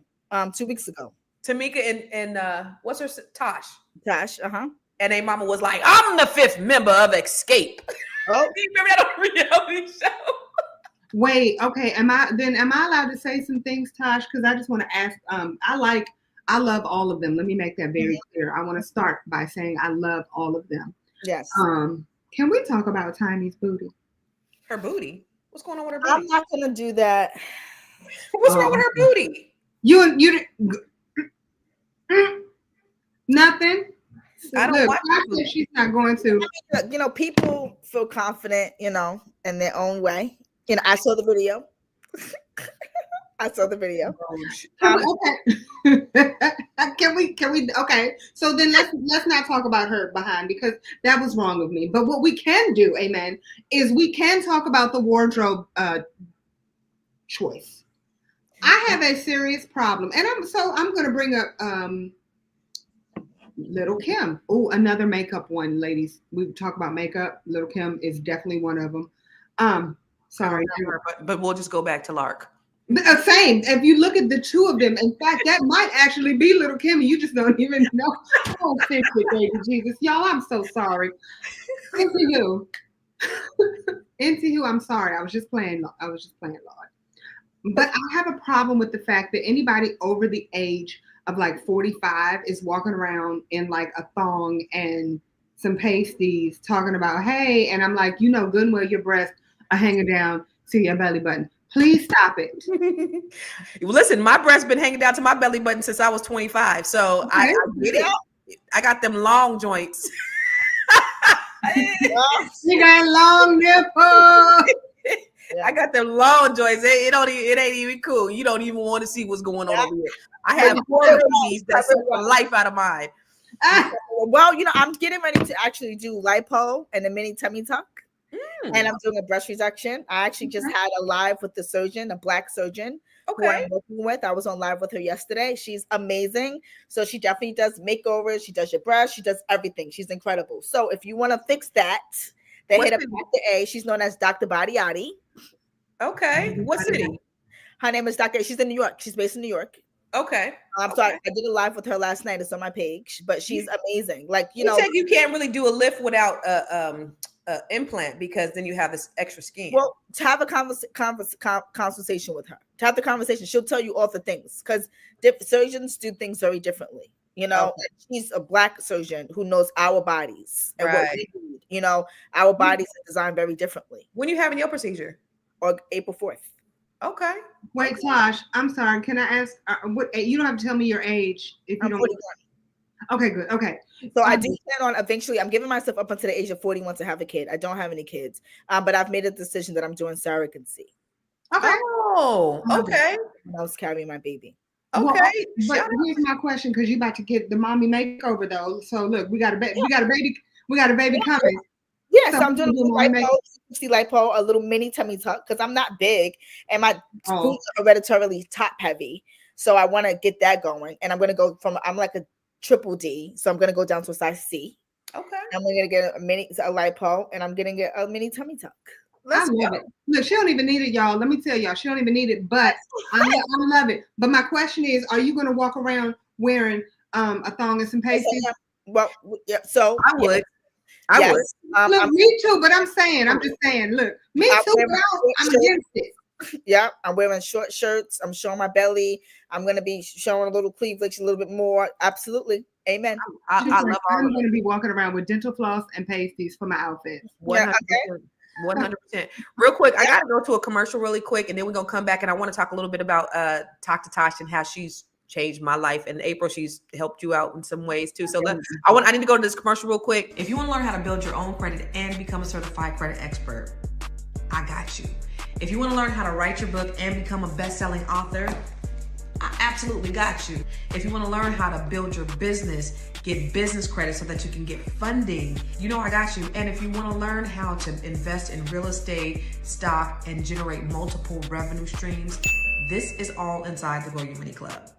2 weeks ago. Tamika and what's her Tosh? Tosh, And their mama was like, "I'm the 5th member of Escape." Oh, do you remember that on reality show? Wait, okay. Am I allowed to say some things, Tosh? Because I just want to ask. I love all of them. Let me make that very clear. I want to start by saying I love all of them. Yes. Can we talk about Tiny's booty? Her booty? What's going on with her booty? I'm not gonna do that. What's wrong with her booty? You nothing. I don't want her. She's not going to. You know, people feel confident, you know, in their own way. You know, I saw the video. Okay. Can we? Okay. So then let's not talk about her behind, because that was wrong of me. But what we can do, amen, is we can talk about the wardrobe choice. I have a serious problem, and I'm going to bring up Little Kim. Oh, another makeup one, ladies. We talk about makeup. Little Kim is definitely one of them. Sorry, but we'll just go back to Lark. Same. If you look at the two of them, in fact, that might actually be Little Kim. You just don't even know. Oh, thank you, baby Jesus, y'all. I'm so sorry. Into who? I'm sorry. I was just playing, Lord. But I have a problem with the fact that anybody over the age of like 45 is walking around in like a thong and some pasties talking about, hey, and I'm like, you know good and well your breasts are hanging down to your belly button. Please stop it. Listen, my breasts been hanging down to my belly button since I was 25. So okay. I get it. I got them long joints. You got long nipples. Yeah. I got them long joints. It ain't even cool. You don't even want to see what's going on over here. I have 4 babies that suck the life out of mine. Well, you know, I'm getting ready to actually do lipo and a mini tummy tuck. And I'm doing a breast reduction. I actually just had a live with the surgeon, a Black surgeon who I'm working with. I was on live with her yesterday. She's amazing. So she definitely does makeovers. She does your breast. She does everything. She's incredible. So if you want to fix that, they hit up Dr. A. She's known as Dr. Badiati. Okay. What city? Her name is Dr. A. She's in New York. She's based in New York. Okay. So I did a live with her last night. It's on my page, but she's amazing. Like, you know, said you can't really do a lift without implant, because then you have this extra skin. Well, to have a consultation with her, to have the conversation, she'll tell you all the things, because surgeons do things very differently. You know, she's a Black surgeon who knows our bodies and what we need. You know, our bodies are designed very differently. When you having your procedure? Or April 4th. Okay. Wait, Tosh, I'm sorry. Can I ask? What you don't have to tell me your age if you don't. 41. Okay, good. Okay. So I do plan on eventually. I'm giving myself up until the age of 41 to have a kid. I don't have any kids, but I've made a decision that I'm doing surrogacy. Okay. Oh, okay. I was carrying my baby. Okay. Well, but here's my question, because you're about to get the mommy makeover though. So look, we got a baby. We got a baby coming. Yes, so I'm doing a lipo, a little mini tummy tuck, because I'm not big and my boots are hereditarily top heavy. So I want to get that going, and I'm going to go I'm like a triple D, so I'm going to go down to a size C. Okay. I'm going to get a lipo, and I'm going to get a mini tummy tuck. I love it. Look, she don't even need it, y'all. Let me tell y'all, she don't even need it, but I love it. But my question is, are you going to walk around wearing a thong and some pasties? Well, yeah. So I would. I would. Look, me too, but I'm just saying, look, me too, but I'm against it. Yeah, I'm wearing short shirts. I'm showing my belly. I'm going to be showing a little cleavage a little bit more. Absolutely. Amen. I love all I'm of going it. to be walking around with dental floss and pasties for my outfits. 100%. 100%. Real quick, I got to go to a commercial really quick, and then we're going to come back, and I want to talk a little bit about Talk to Tosh and how she's changed my life. And April, she's helped you out in some ways too. So I need to go to this commercial real quick. If you want to learn how to build your own credit and become a certified credit expert, I got you. If you want to learn how to write your book and become a best-selling author, I absolutely got you. If you want to learn how to build your business, get business credit so that you can get funding, I got you. And if you want to learn how to invest in real estate, stock, and generate multiple revenue streams, this is all inside the Grow Your Money Club.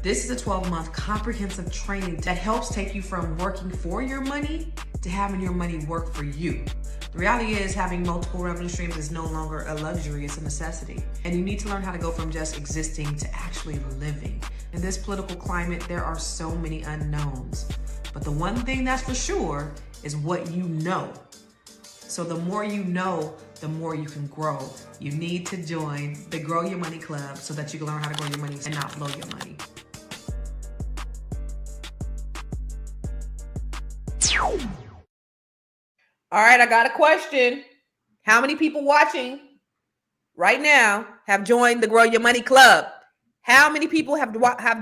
This is a 12-month comprehensive training that helps take you from working for your money to having your money work for you. The reality is having multiple revenue streams is no longer a luxury, it's a necessity. And you need to learn how to go from just existing to actually living. In this political climate, there are so many unknowns. But the one thing that's for sure is what you know. So the more you know, the more you can grow. You need to join the Grow Your Money Club so that you can learn how to grow your money and not blow your money. All right, I got a question. How many people watching right now have joined the Grow Your Money Club? How many people have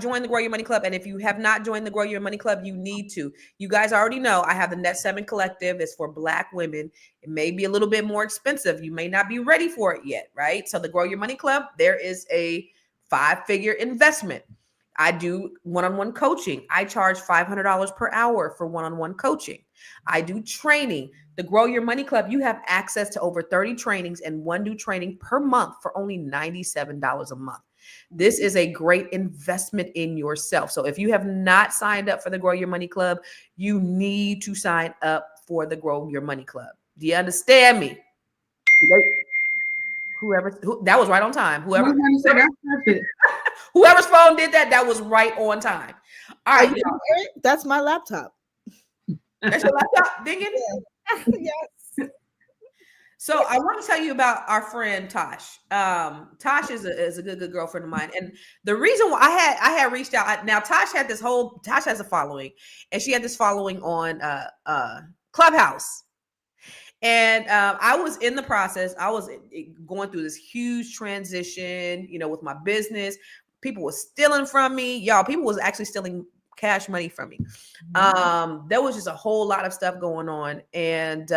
joined the Grow Your Money Club? And if you have not joined the Grow Your Money Club, you need to. You guys already know I have the Net 7 Collective. It's for Black women. It may be a little bit more expensive. You may not be ready for it yet, right? So the Grow Your Money Club, there is a 5-figure investment. I do one-on-one coaching. I charge $500 per hour for one-on-one coaching. I do training. The Grow Your Money Club, you have access to over 30 trainings and one new training per month for only $97 a month. This is a great investment in yourself. So if you have not signed up for the Grow Your Money Club, you need to sign up for the Grow Your Money Club. Do you understand me? That was right on time. Whoever's phone did that, that was right on time. All right. That's my laptop. That's your laptop dinging? Yes. So I want to tell you about our friend Tosh. Tosh is a good girlfriend of mine, and the reason why I had reached out. Now Tosh has a following, and she had this following on Clubhouse, and I was in the process. I was going through this huge transition, with my business. People were stealing from me, y'all. People was actually stealing cash money from me. There was just a whole lot of stuff going on, and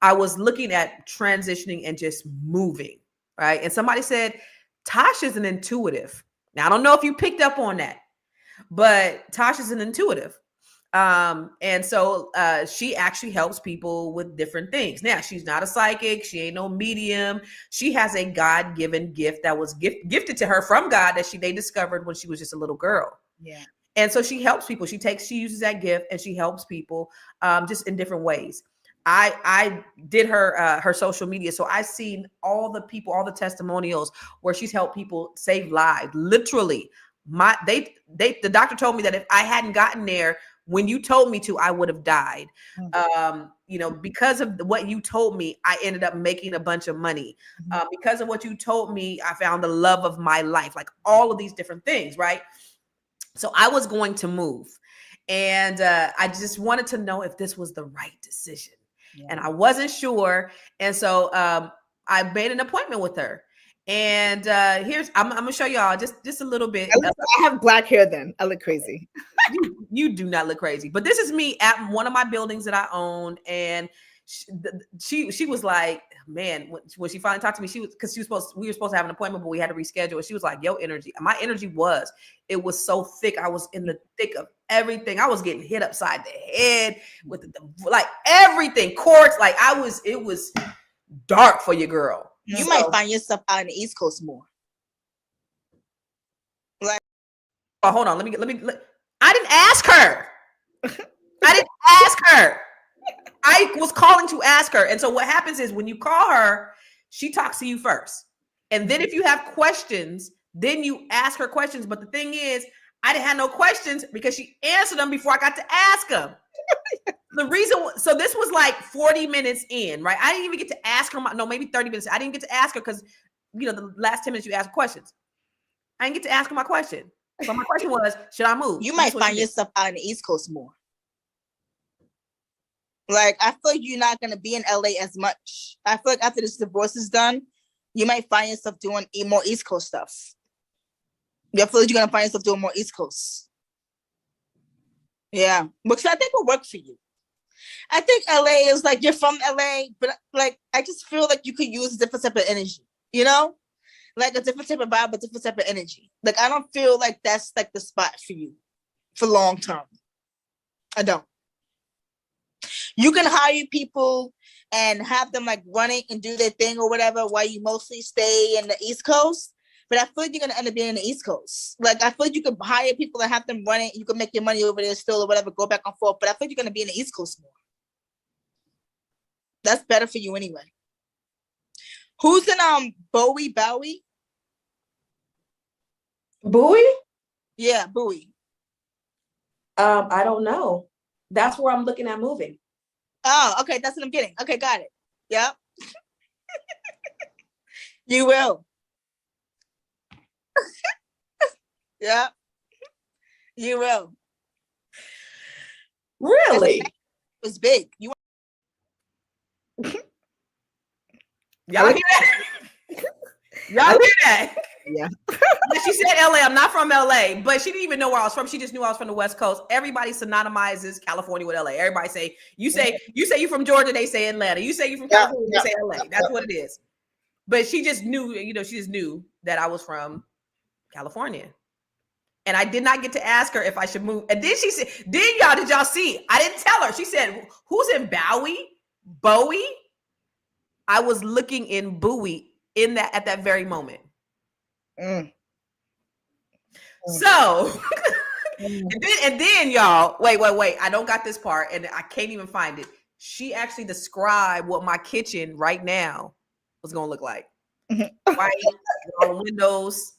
I was looking at transitioning and just moving, right? And somebody said, Tosh is an intuitive. Now, I don't know if you picked up on that, but Tosh is an intuitive. And so she actually helps people with different things. Now, she's not a psychic. She ain't no medium. She has a God-given gift that was gifted to her from God that they discovered when she was just a little girl. Yeah. And so she helps people. She uses that gift and she helps people just in different ways. I did her social media. So I seen all the people, all the testimonials where she's helped people save lives. Literally, the doctor told me that if I hadn't gotten there when you told me to, I would have died. Because of what you told me, I ended up making a bunch of money. Because of what you told me, I found the love of my life, like all of these different things, right? So I was going to move, and I just wanted to know if this was the right decision. Yeah. And I wasn't sure. And so I made an appointment with her. And I'm gonna show y'all just a little bit. I have black hair then. I look crazy. You do not look crazy. But this is me at one of my buildings that I own. And she was like, man, when she finally talked to me, we were supposed to have an appointment, but we had to reschedule. And she was like, my energy it was so thick. I was in the thick of everything. I was getting hit upside the head with like everything, cords. Like it was dark for your girl. You might find yourself out on the East Coast more. Oh, hold on. Let me. I didn't ask her. I didn't ask her. I was calling to ask her. And so what happens is when you call her, she talks to you first. And then if you have questions, then you ask her questions. But the thing is, I didn't have no questions because she answered them before I got to ask them. So this was like 40 minutes in, right? I didn't even get to ask her, maybe 30 minutes. I didn't get to ask her because the last 10 minutes you ask questions. I didn't get to ask her my question. So my question was, should I move? You might find yourself out in the East Coast more. Like, I feel like you're not going to be in LA as much. I feel like after this divorce is done, you might find yourself doing more East Coast stuff. I feel like you're going to find yourself doing more East Coast. Yeah. Because I think will work for you. I think LA is like, you're from LA, but like, I just feel like you could use a different type of energy, you know? Like a different type of vibe, a different type of energy. Like, I don't feel like that's like the spot for you for long term. I don't. You can hire people and have them like running and do their thing or whatever while you mostly stay in the East Coast. But I feel like you're going to end up being in the East Coast. Like, I feel like you could hire people and have them running. You can make your money over there still or whatever, go back and forth. But I feel like you're going to be in the East Coast more. That's better for you anyway. Who's in Bowie? Bowie? Yeah, Bowie. I don't know. That's where I'm looking at moving. Oh, okay. That's what I'm getting. Okay, got it. Yep. You will. Yeah. You will. Really? It was big. You Y'all hear that? Y'all hear that? Yeah. She said LA. I'm not from LA, but she didn't even know where I was from. She just knew I was from the West Coast. Everybody synonymizes California with LA. Everybody say you from Georgia, they say Atlanta. You say you from California, they say LA. That's what it is. But she just knew, she just knew that I was from California. And I did not get to ask her if I should move. And then she said, did y'all see? I didn't tell her. She said, who's in Bowie? I was looking in Bowie at that very moment. So, and then y'all, wait. I don't got this part and I can't even find it. She actually described what my kitchen right now was going to look like. White, all windows.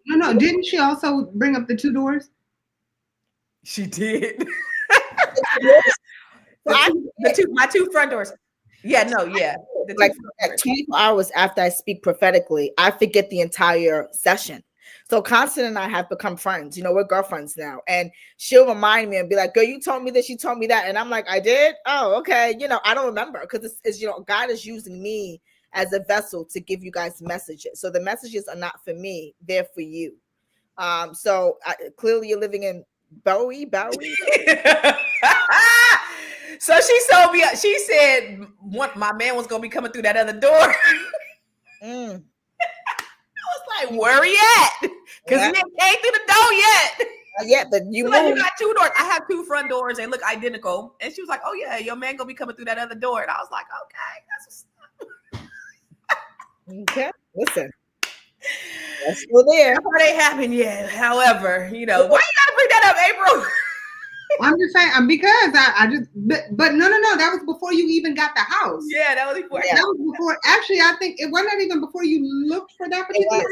No. Didn't she also bring up the 2 doors? She did. My 2 front doors. Yeah. Like 24 hours after I speak prophetically, I forget the entire session. So Constance and I have become friends. We're girlfriends now. And she'll remind me and be like, girl, you told me this, you told me that. And I'm like, I did? Oh, okay. I don't remember because it's God is using me as a vessel to give you guys messages. So the messages are not for me, they're for you. So clearly you're living in Bowie. So she told me, she said my man was going to be coming through that other door. I was like, where he at? Because he ain't came through the door yet. Yeah, but you got 2 doors. I have 2 front doors. They look identical. And she was like, oh yeah, your man going to be coming through that other door. And I was like, okay, that's okay, listen. That's still there. That ain't happened yet. However, why you gotta bring that up, April? I'm just saying because I just but no, that was before you even got the house. Yeah, that was before. That was before. Actually, I think it wasn't even before you looked for that particular.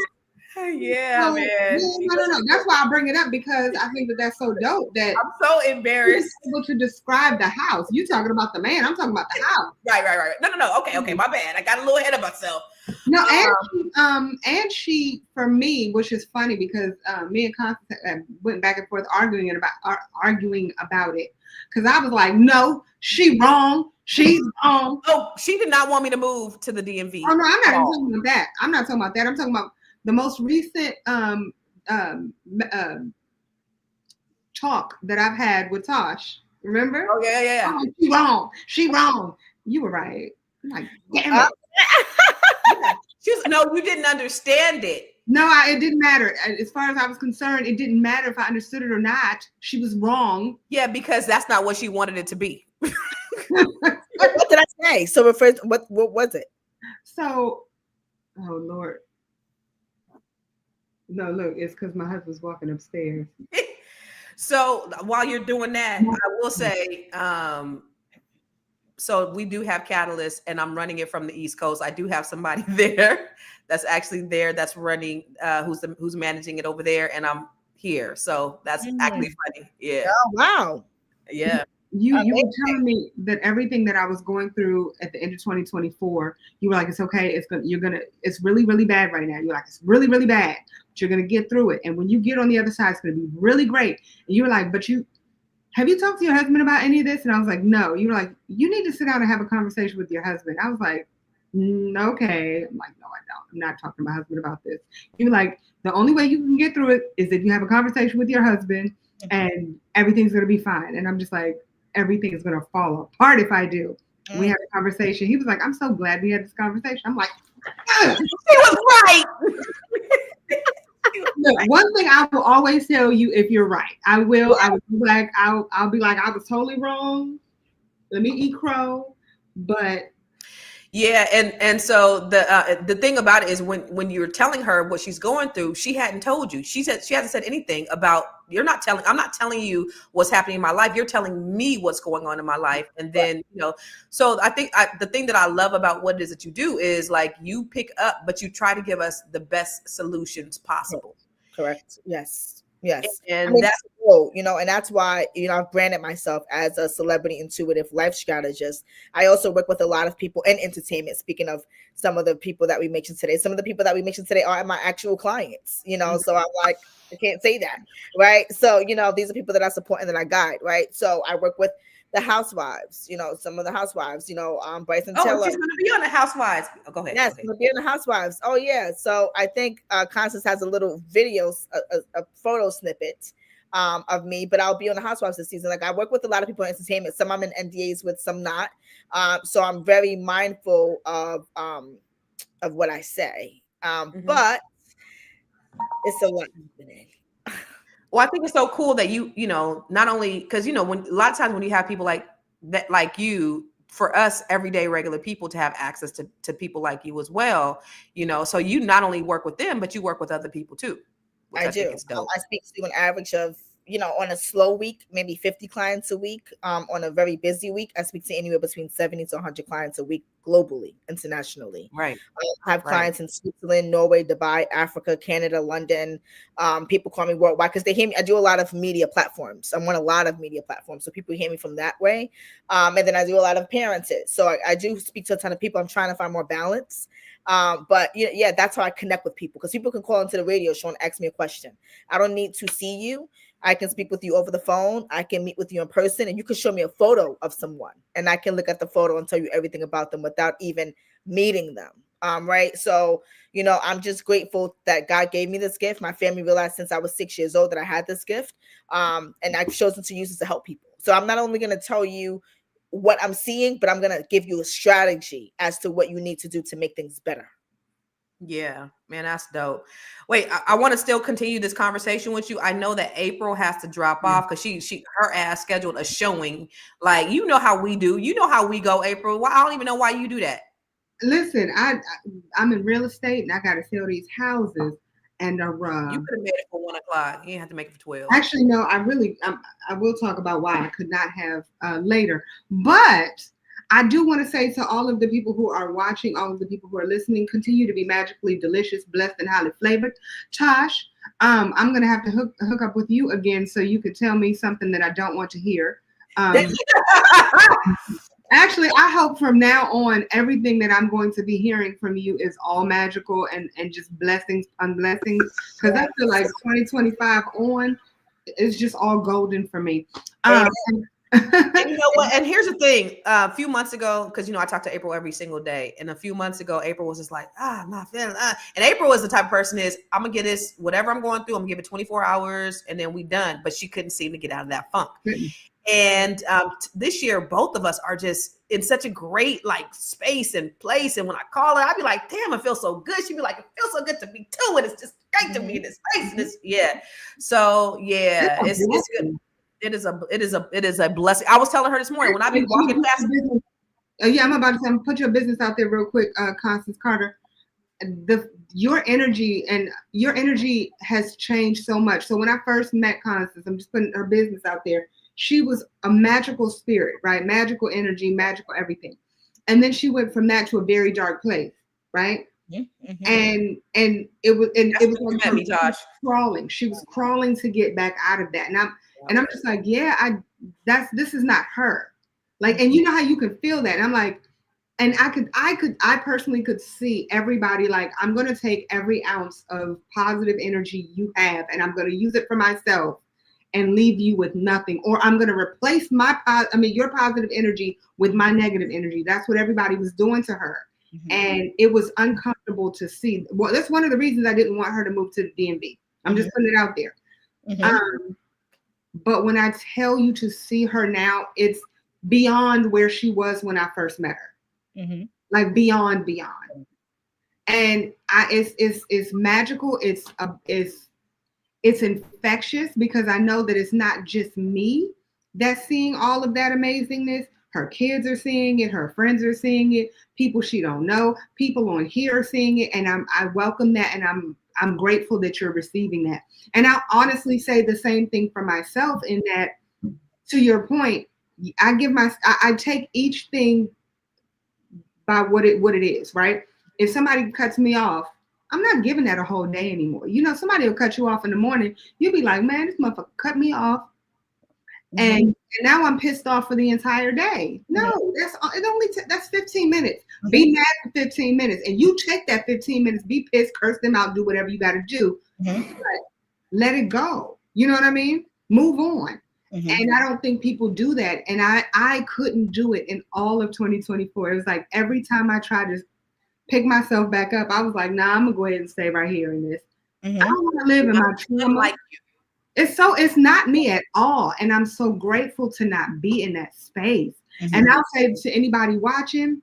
Yeah, man. No. That's why I bring it up because I think that's so dope that I'm so embarrassed. Able to describe the house. You talking about the man? I'm talking about the house. Right. No. Okay. My bad. I got a little ahead of myself. No, and she for me, which is funny because me and Constance went back and forth arguing about it because I was like, no, she wrong. She's wrong. Oh, she did not want me to move to the DMV. Oh no, I'm not even talking about that. I'm not talking about that. I'm talking about the most recent talk that I've had with Tosh. Remember? Oh yeah. Oh, she wrong. You were right. I'm like, damn it. No, you didn't understand it. No, it didn't matter. As far as I was concerned, it didn't matter if I understood it or not. She was wrong. Yeah, because that's not what she wanted it to be. What did I say? So first, what was it? So, oh Lord. No, look, it's because my husband's walking upstairs. So while you're doing that, I will say, so we do have Catalyst and I'm running it from the East Coast. I do have somebody there that's actually there that's running, who's managing it over there, and I'm here. So that's actually funny. Yeah. Oh, wow. Yeah. you were telling me that everything that I was going through at the end of 2024, you were like, it's okay, it's really, really bad right now. You're like, it's really, really bad, but you're gonna get through it. And when you get on the other side, it's gonna be really great. And you were like, have you talked to your husband about any of this? And I was like, no. You were like, you need to sit down and have a conversation with your husband. I was like, okay. I'm like, no, I don't. I'm not talking to my husband about this. You were like, the only way you can get through it is if you have a conversation with your husband, and everything's gonna be fine. And I'm just like, everything is gonna fall apart if I do. We had a conversation. He was like, I'm so glad we had this conversation. I'm like, He was right. look, one thing I will always tell you, if you're right, I will be like, I'll be like, I was totally wrong. Let me eat crow. But yeah, and so the thing about it is when you're telling her what she's going through, she hadn't told you. She hasn't said anything about, I'm not telling you what's happening in my life. You're telling me what's going on in my life. And then, so I think the thing that I love about what it is that you do is like you pick up, but you try to give us the best solutions possible. Correct. Yes. Yes. And that's cool, and that's why, I've branded myself as a celebrity intuitive life strategist. I also work with a lot of people in entertainment. Speaking of some of the people that we mentioned today, are my actual clients, so I'm like, I can't say that. Right. So, these are people that I support and that I guide. Right. So I work with the housewives, some of the housewives, Bryson Tiller. Oh, she's going to be on the Housewives. Oh, go ahead. Yes, she'll be on the Housewives. Oh, yeah. So I think Constance has a little videos, a photo snippet of me, but I'll be on the Housewives this season. Like I work with a lot of people in entertainment. Some I'm in NDAs with, some not. So I'm very mindful of what I say. But it's a lot happening. Well, I think it's so cool that you not only because when a lot of times when you have people like that, like you, for us everyday regular people to have access to people like you as well, so you not only work with them, but you work with other people too. I do. I speak to an average of, on a slow week, maybe 50 clients a week. On a very busy week, I speak to anywhere between 70 to 100 clients a week globally, internationally. Right. I have clients in Switzerland, Norway, Dubai, Africa, Canada, London. People call me worldwide because they hear me. I do a lot of media platforms. I'm on a lot of media platforms. So people hear me from that way. And then I do a lot of appearances. So I do speak to a ton of people. I'm trying to find more balance. But yeah, that's how I connect with people, because people can call into the radio show and ask me a question. I don't need to see you. I can speak with you over the phone. I can meet with you in person, and you can show me a photo of someone and I can look at the photo and tell you everything about them without even meeting them. Right. So, I'm just grateful that God gave me this gift. My family realized since I was 6 years old that I had this gift. And I've chosen to use it to help people. So I'm not only going to tell you what I'm seeing, but I'm going to give you a strategy as to what you need to do to make things better. Yeah, man, that's dope. Wait, I want to still continue this conversation with you. I know that April has to drop off because her ass scheduled a showing. Like, how we do, how we go, April. Well, I don't even know why you do that. Listen, I'm in real estate and I got to sell these houses. And you could have made it for 1 o'clock. You didn't have to make it for 12. Actually, no, I will talk about why I could not have later. But I do want to say to all of the people who are watching, all of the people who are listening, continue to be magically delicious, blessed, and highly flavored. Tosh, I'm going to have to hook up with you again so you could tell me something that I don't want to hear. Actually, I hope from now on, everything that I'm going to be hearing from you is all magical and just blessings on blessings. Because I feel like 2025 on is just all golden for me. And you know what? And here's the thing. A few months ago, because I talk to April every single day, and a few months ago, April was just like, I'm not feeling. And April is the type of person I'm gonna get this, whatever I'm going through, I'm gonna give it 24 hours, and then we done. But she couldn't seem to get out of that funk. And this year, both of us are just in such a great space and place. And when I call her, I'd be like, damn, it feels so good. She'd be like, it feels so good to be too. And it's just great to be in this space. And so it's good. It is a blessing. I was telling her this morning when I've been walking past. I'm about to say, I'm put your business out there real quick, Constance Carter. Your energy has changed so much. So when I first met Constance, I'm just putting her business out there. She was a magical spirit, right? Magical energy, magical everything. And then she went from that to a very dark place, right? Mm-hmm. And it was like me, Josh. crawling. She was crawling to get back out of that. And I'm just like, this is not her. Like, and you know how you can feel that. And I'm like, and I personally could see everybody like, I'm going to take every ounce of positive energy you have and I'm going to use it for myself and leave you with nothing. Or I'm going to replace your positive energy with my negative energy. That's what everybody was doing to her. Mm-hmm. And it was uncomfortable to see. Well, that's one of the reasons I didn't want her to move to the DMV. I'm just putting it out there. Mm-hmm. But when I tell you to see her now, it's beyond where she was when I first met her. Mm-hmm. Like beyond. And it's magical. It's infectious because I know that it's not just me that's seeing all of that amazingness. Her kids are seeing it. Her friends are seeing it. People she don't know. People on here are seeing it. And I welcome that. And I'm grateful that you're receiving that. And I'll honestly say the same thing for myself in that, to your point, I take each thing by what it is, right? If somebody cuts me off, I'm not giving that a whole day anymore. You know, somebody will cut you off in the morning. You'll be like, man, this motherfucker cut me off. Mm-hmm. And now I'm pissed off for the entire day. No, that's 15 minutes. Mm-hmm. Be mad for 15 minutes. And you take that 15 minutes, be pissed, curse them out, do whatever you got to do. Mm-hmm. Let it go. You know what I mean? Move on. Mm-hmm. And I don't think people do that. And I couldn't do it in all of 2024. It was like every time I tried to pick myself back up, I was like, nah, I'm going to go ahead and stay right here in this. Mm-hmm. I don't want to live in my trauma. Like you. It's not me at all. And I'm so grateful to not be in that space. Mm-hmm. And I'll say to anybody watching,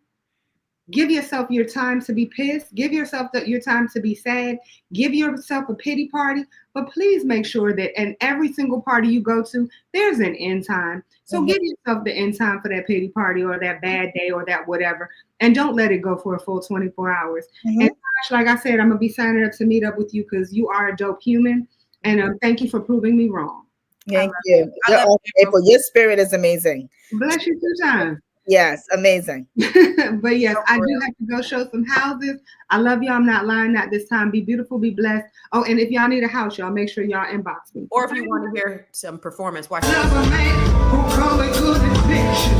give yourself your time to be pissed. Give yourself your time to be sad. Give yourself a pity party. But please make sure that in every single party you go to, there's an end time. So mm-hmm. give yourself the end time for that pity party or that bad day or that whatever. And don't let it go for a full 24 hours. Mm-hmm. And gosh, like I said, I'm going to be signing up to meet up with you because you are a dope human. And thank you for proving me wrong. Thank you. Your spirit is amazing. Bless you 2 times. Yes, amazing. But yes, I do have to go show some houses. I love y'all. I'm not lying. Not this time. Be beautiful. Be blessed. Oh, and if y'all need a house, y'all make sure y'all inbox me. Or if you want to hear some performance, watch. Love a man who call it good addiction.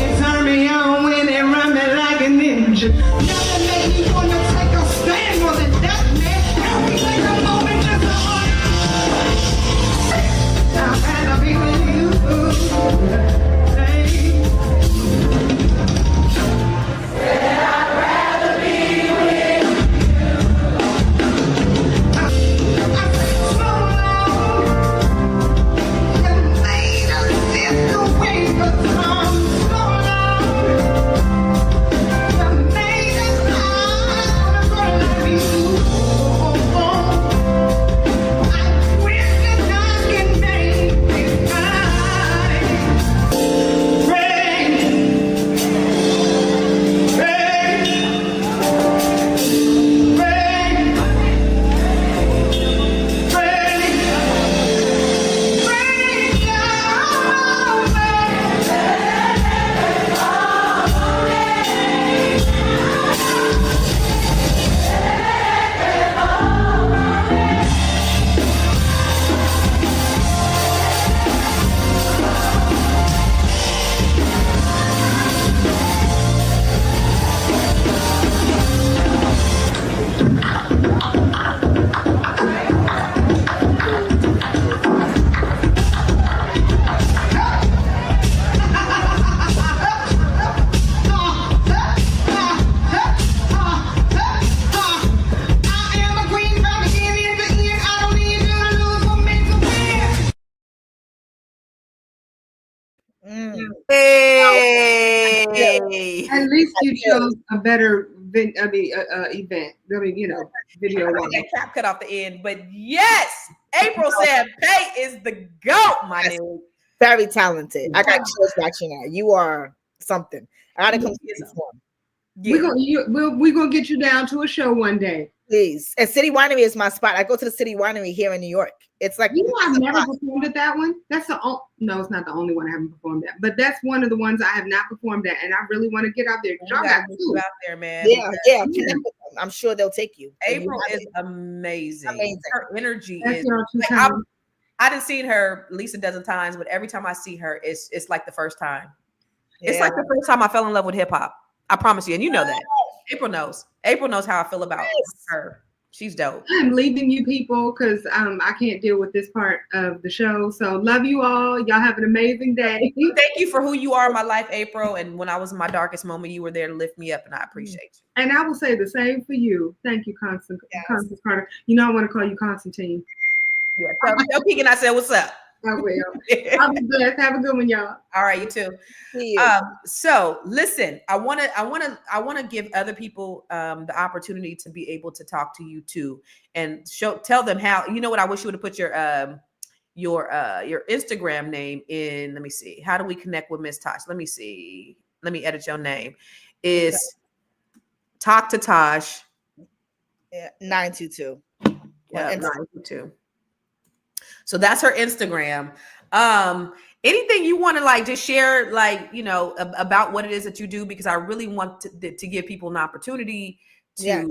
It turn me on when they run me like a ninja. Nothing make me want to take a stand more than that, man. Help me take a moment just to I'm trying to be with you. Hey. At least you chose a better event. I mean, you know, video. That cap cut off the end, but yes, April said Pay is the GOAT, my nigga. Very talented. I got chills watching that. You are something. I gotta come see this one. Yeah. We're gonna get you down to a show one day. Please. And City Winery is my spot. I go to the City Winery here in New York. It's like, you know, I've never performed at that one. That's no, it's not the only one I haven't performed at, but that's one of the ones I have not performed at, and I really want to get out there. Y'all got to out there, man. Yeah. I'm sure they'll take you. April is amazing. Her energy is. I done seen her at least a dozen times, but every time I see her, it's like the first time. Yeah. It's like the first time I fell in love with hip hop. I promise you, and you know that. April knows. April knows how I feel about her. She's dope. I'm leaving you people because I can't deal with this part of the show. So love you all. Y'all have an amazing day. Thank you for who you are in my life, April. And when I was in my darkest moment, you were there to lift me up, and I appreciate you. And I will say the same for you. Thank you, Constance Carter. You know I want to call you Constantine. Yeah. Tell Keegan I said what's up. I will. I'll be blessed. Have a good one, y'all. All right, you too. So listen, I want to give other people the opportunity to be able to talk to you too, and tell them how. You know what? I wish you would have put your Instagram name in. Let me see. How do we connect with Miss Tosh? Let me see. Let me edit your name. Is Talk to Tosh. Yeah, 922. Yeah, 922. So that's her Instagram. Anything you want to like just share, like, you know, about what it is that you do, because I really want to give people an opportunity to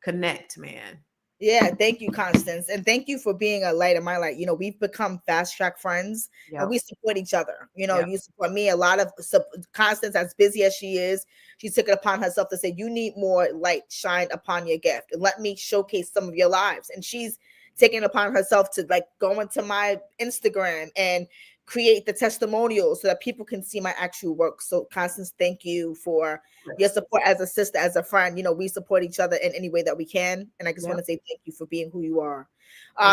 connect, man. Yeah, thank you, Constance. And thank you for being a light in my light. You know, we've become fast track friends and we support each other. You know, you support me. A lot of Constance, as busy as she is, she took it upon herself to say, you need more light shine upon your gift and let me showcase some of your lives. And she's taking upon herself to like go into my Instagram and create the testimonials so that people can see my actual work. So Constance, thank you for your support as a sister, as a friend. You know, we support each other in any way that we can. And I just want to say thank you for being who you are.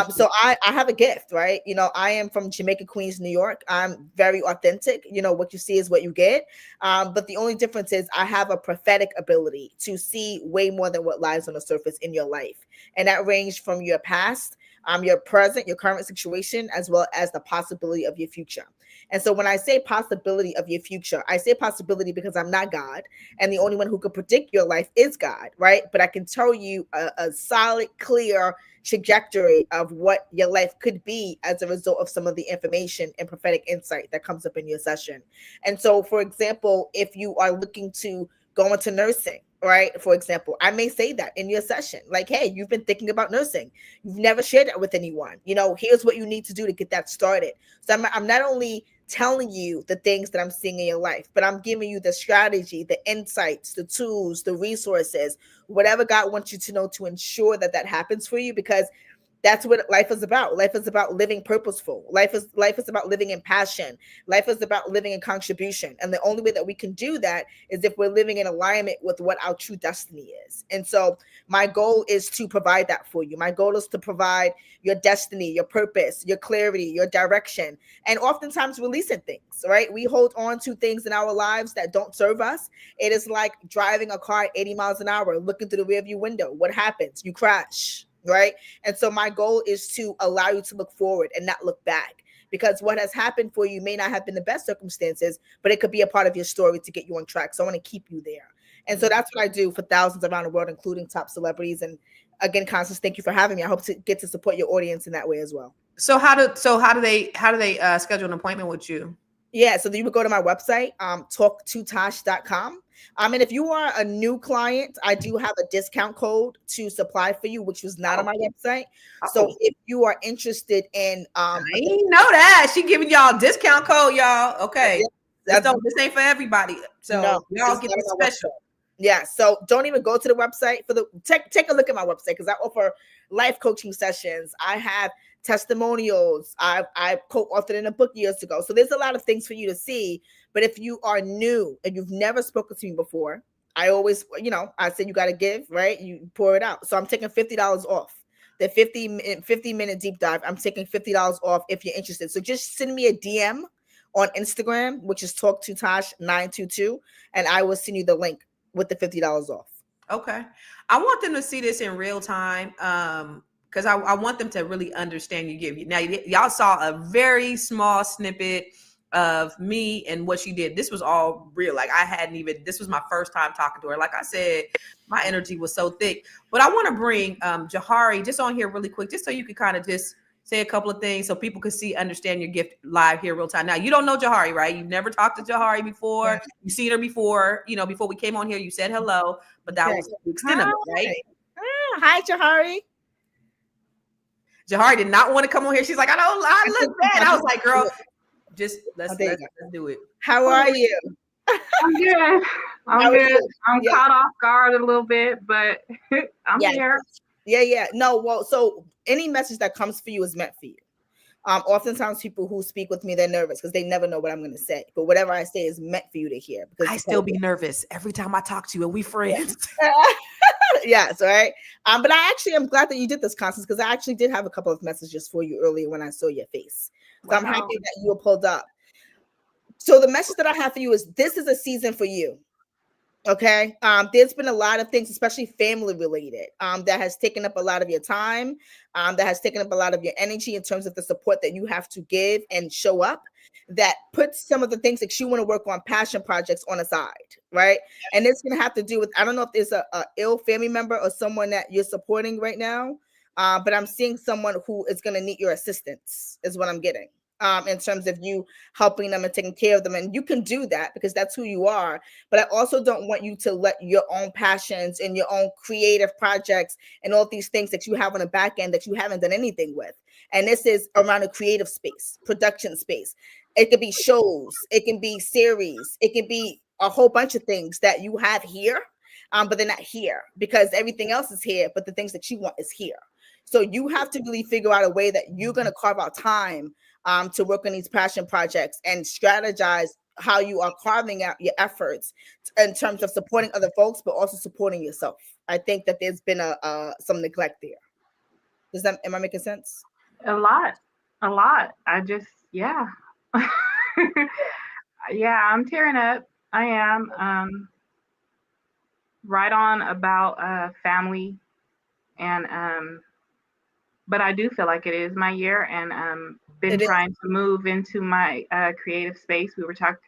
So I have a gift, right? You know, I am from Jamaica, Queens, New York. I'm very authentic. You know, what you see is what you get. But the only difference is I have a prophetic ability to see way more than what lies on the surface in your life. And that ranged from your past, your present, your current situation, as well as the possibility of your future. And so when I say possibility of your future, I say possibility because I'm not God, and the only one who could predict your life is God, right? But I can tell you a solid, clear trajectory of what your life could be as a result of some of the information and prophetic insight that comes up in your session. And so, for example, if you are looking to go into nursing, right? For example, I may say that in your session, like, hey, you've been thinking about nursing. You've never shared that with anyone. You know, here's what you need to do to get that started. So I'm not only telling you the things that I'm seeing in your life, but I'm giving you the strategy, the insights, the tools, the resources, whatever God wants you to know to ensure that that happens for you, because that's what life is about. Life is about living purposeful. Life is about living in passion. Life is about living in contribution. And the only way that we can do that is if we're living in alignment with what our true destiny is. And so my goal is to provide that for you. My goal is to provide your destiny, your purpose, your clarity, your direction, and oftentimes releasing things, right? We hold on to things in our lives that don't serve us. It is like driving a car at 80 miles an hour, looking through the rearview window. What happens? You crash. Right. And so my goal is to allow you to look forward and not look back, because what has happened for you may not have been the best circumstances, but it could be a part of your story to get you on track. So I want to keep you there. And so that's what I do for thousands around the world, including top celebrities. And again, Constance, thank you for having me. I hope to get to support your audience in that way as well. So how do they schedule an appointment with you? Yeah, so you would go to my website, talktotosh.com. And if you are a new client, I do have a discount code to supply for you, which was not on my website. So if you are interested in, I didn't know that she giving y'all a discount code, y'all. Okay, this ain't for everybody. So y'all get the special. Yeah, so don't even go to the website for the take a look at my website, because I offer life coaching sessions. I have testimonials. I co-authored in a book years ago. So there's a lot of things for you to see. But if you are new and you've never spoken to me before, I always, I said you got to give, right? You pour it out. So I'm taking $50 off. The 50-minute deep dive, I'm taking $50 off if you're interested. So just send me a DM on Instagram, which is talktotosh922, and I will send you the link with the $50 off. Okay. I want them to see this in real time. Because I want them to really understand you give. Now, y'all saw a very small snippet of me and what she did. This was all real. Like this was my first time talking to her. Like I said, my energy was so thick. But I want to bring Jahari just on here really quick, just so you can kind of just say a couple of things so people can understand your gift live here real time. Now, you don't know Jahari, right? You've never talked to Jahari before. Yeah. You've seen her before. Before we came on here, you said hello, but that was the extent of it, right? Hi, Jahari. Jahari did not want to come on here. She's like, I look bad. I was like, girl, just let's do it. How are you? I'm good. I'm good. I'm caught off guard a little bit, but I'm here. Yeah. No, well, so any message that comes for you is meant for you. Oftentimes people who speak with me, they're nervous because they never know what I'm going to say. But whatever I say is meant for you to hear. Because I still be nervous every time I talk to you and we friends. Yes, right. But I actually am glad that you did this, Constance, because I actually did have a couple of messages for you earlier when I saw your face. So I'm happy that you were pulled up. So the message that I have for you is this is a season for you. Okay. There's been a lot of things, especially family related, that has taken up a lot of your time, that has taken up a lot of your energy in terms of the support that you have to give and show up, that puts some of the things that you want to work on, passion projects, on a side, right? And it's going to have to do with, I don't know if there's a ill family member or someone that you're supporting right now, but I'm seeing someone who is going to need your assistance is what I'm getting. In terms of you helping them and taking care of them. And you can do that because that's who you are. But I also don't want you to let your own passions and your own creative projects and all these things that you have on the back end that you haven't done anything with. And this is around a creative space, production space. It could be shows, it can be series, it can be a whole bunch of things that you have here, but they're not here because everything else is here, but the things that you want is here. So you have to really figure out a way that you're going to carve out time to work on these passion projects and strategize how you are carving out your efforts in terms of supporting other folks, but also supporting yourself. I think that there's been some neglect there. Am I making sense? A lot. I just, yeah, I'm tearing up. I am right on about family and but I do feel like it is my year, and been trying to move into my creative space.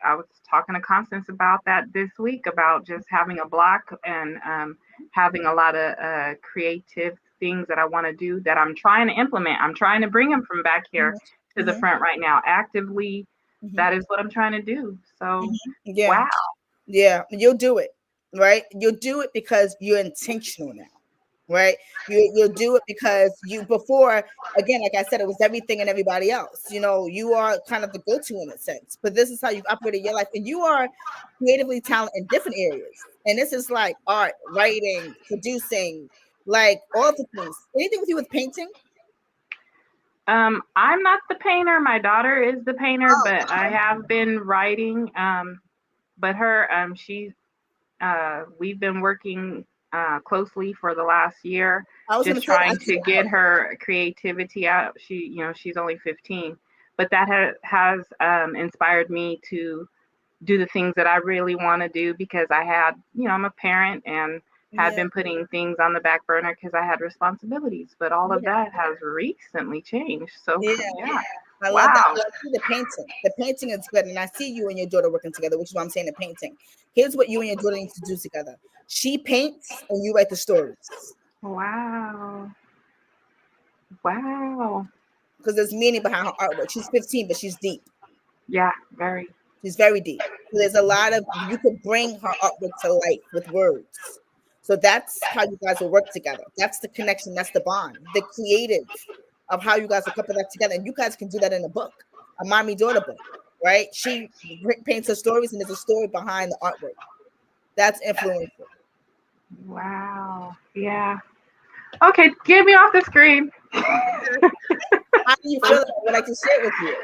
I was talking to Constance about that this week, about just having a block and having a lot of creative things that I want to do that I'm trying to implement. I'm trying to bring them from back here to the front right now. Actively, that is what I'm trying to do. So, wow. Yeah, you'll do it, right? You'll do it because you're intentional now. Right, you'll do it because before, again, like I said, it was everything and everybody else. You are kind of the go-to in a sense, but this is how you've operated your life, and you are creatively talented in different areas. And this is like art, writing, producing, like all the things. Anything with you with painting? I'm not the painter. My daughter is the painter, but I have been writing. But her, we've been working closely for the last year, just trying to get her creativity out. She's only 15, but that has inspired me to do the things that I really want to do because I'm a parent and had been putting things on the back burner because I had responsibilities, but all of that has recently changed. So I love that. I see the painting. The painting is good, and I see you and your daughter working together, which is why I'm saying the painting. Here's what you and your daughter need to do together. She paints and you write the stories. Wow. Because there's meaning behind her artwork. She's 15, but she's deep. Yeah, very. She's very deep. So there's a lot of, you could bring her artwork to life with words. So that's how you guys will work together. That's the connection. That's the bond. The creative of how you guys will couple that together. And you guys can do that in a book, a mommy daughter book, right? She paints her stories and there's a story behind the artwork. That's influential. Wow. Yeah. Okay, get me off the screen. How do you feel about what I just shared with you?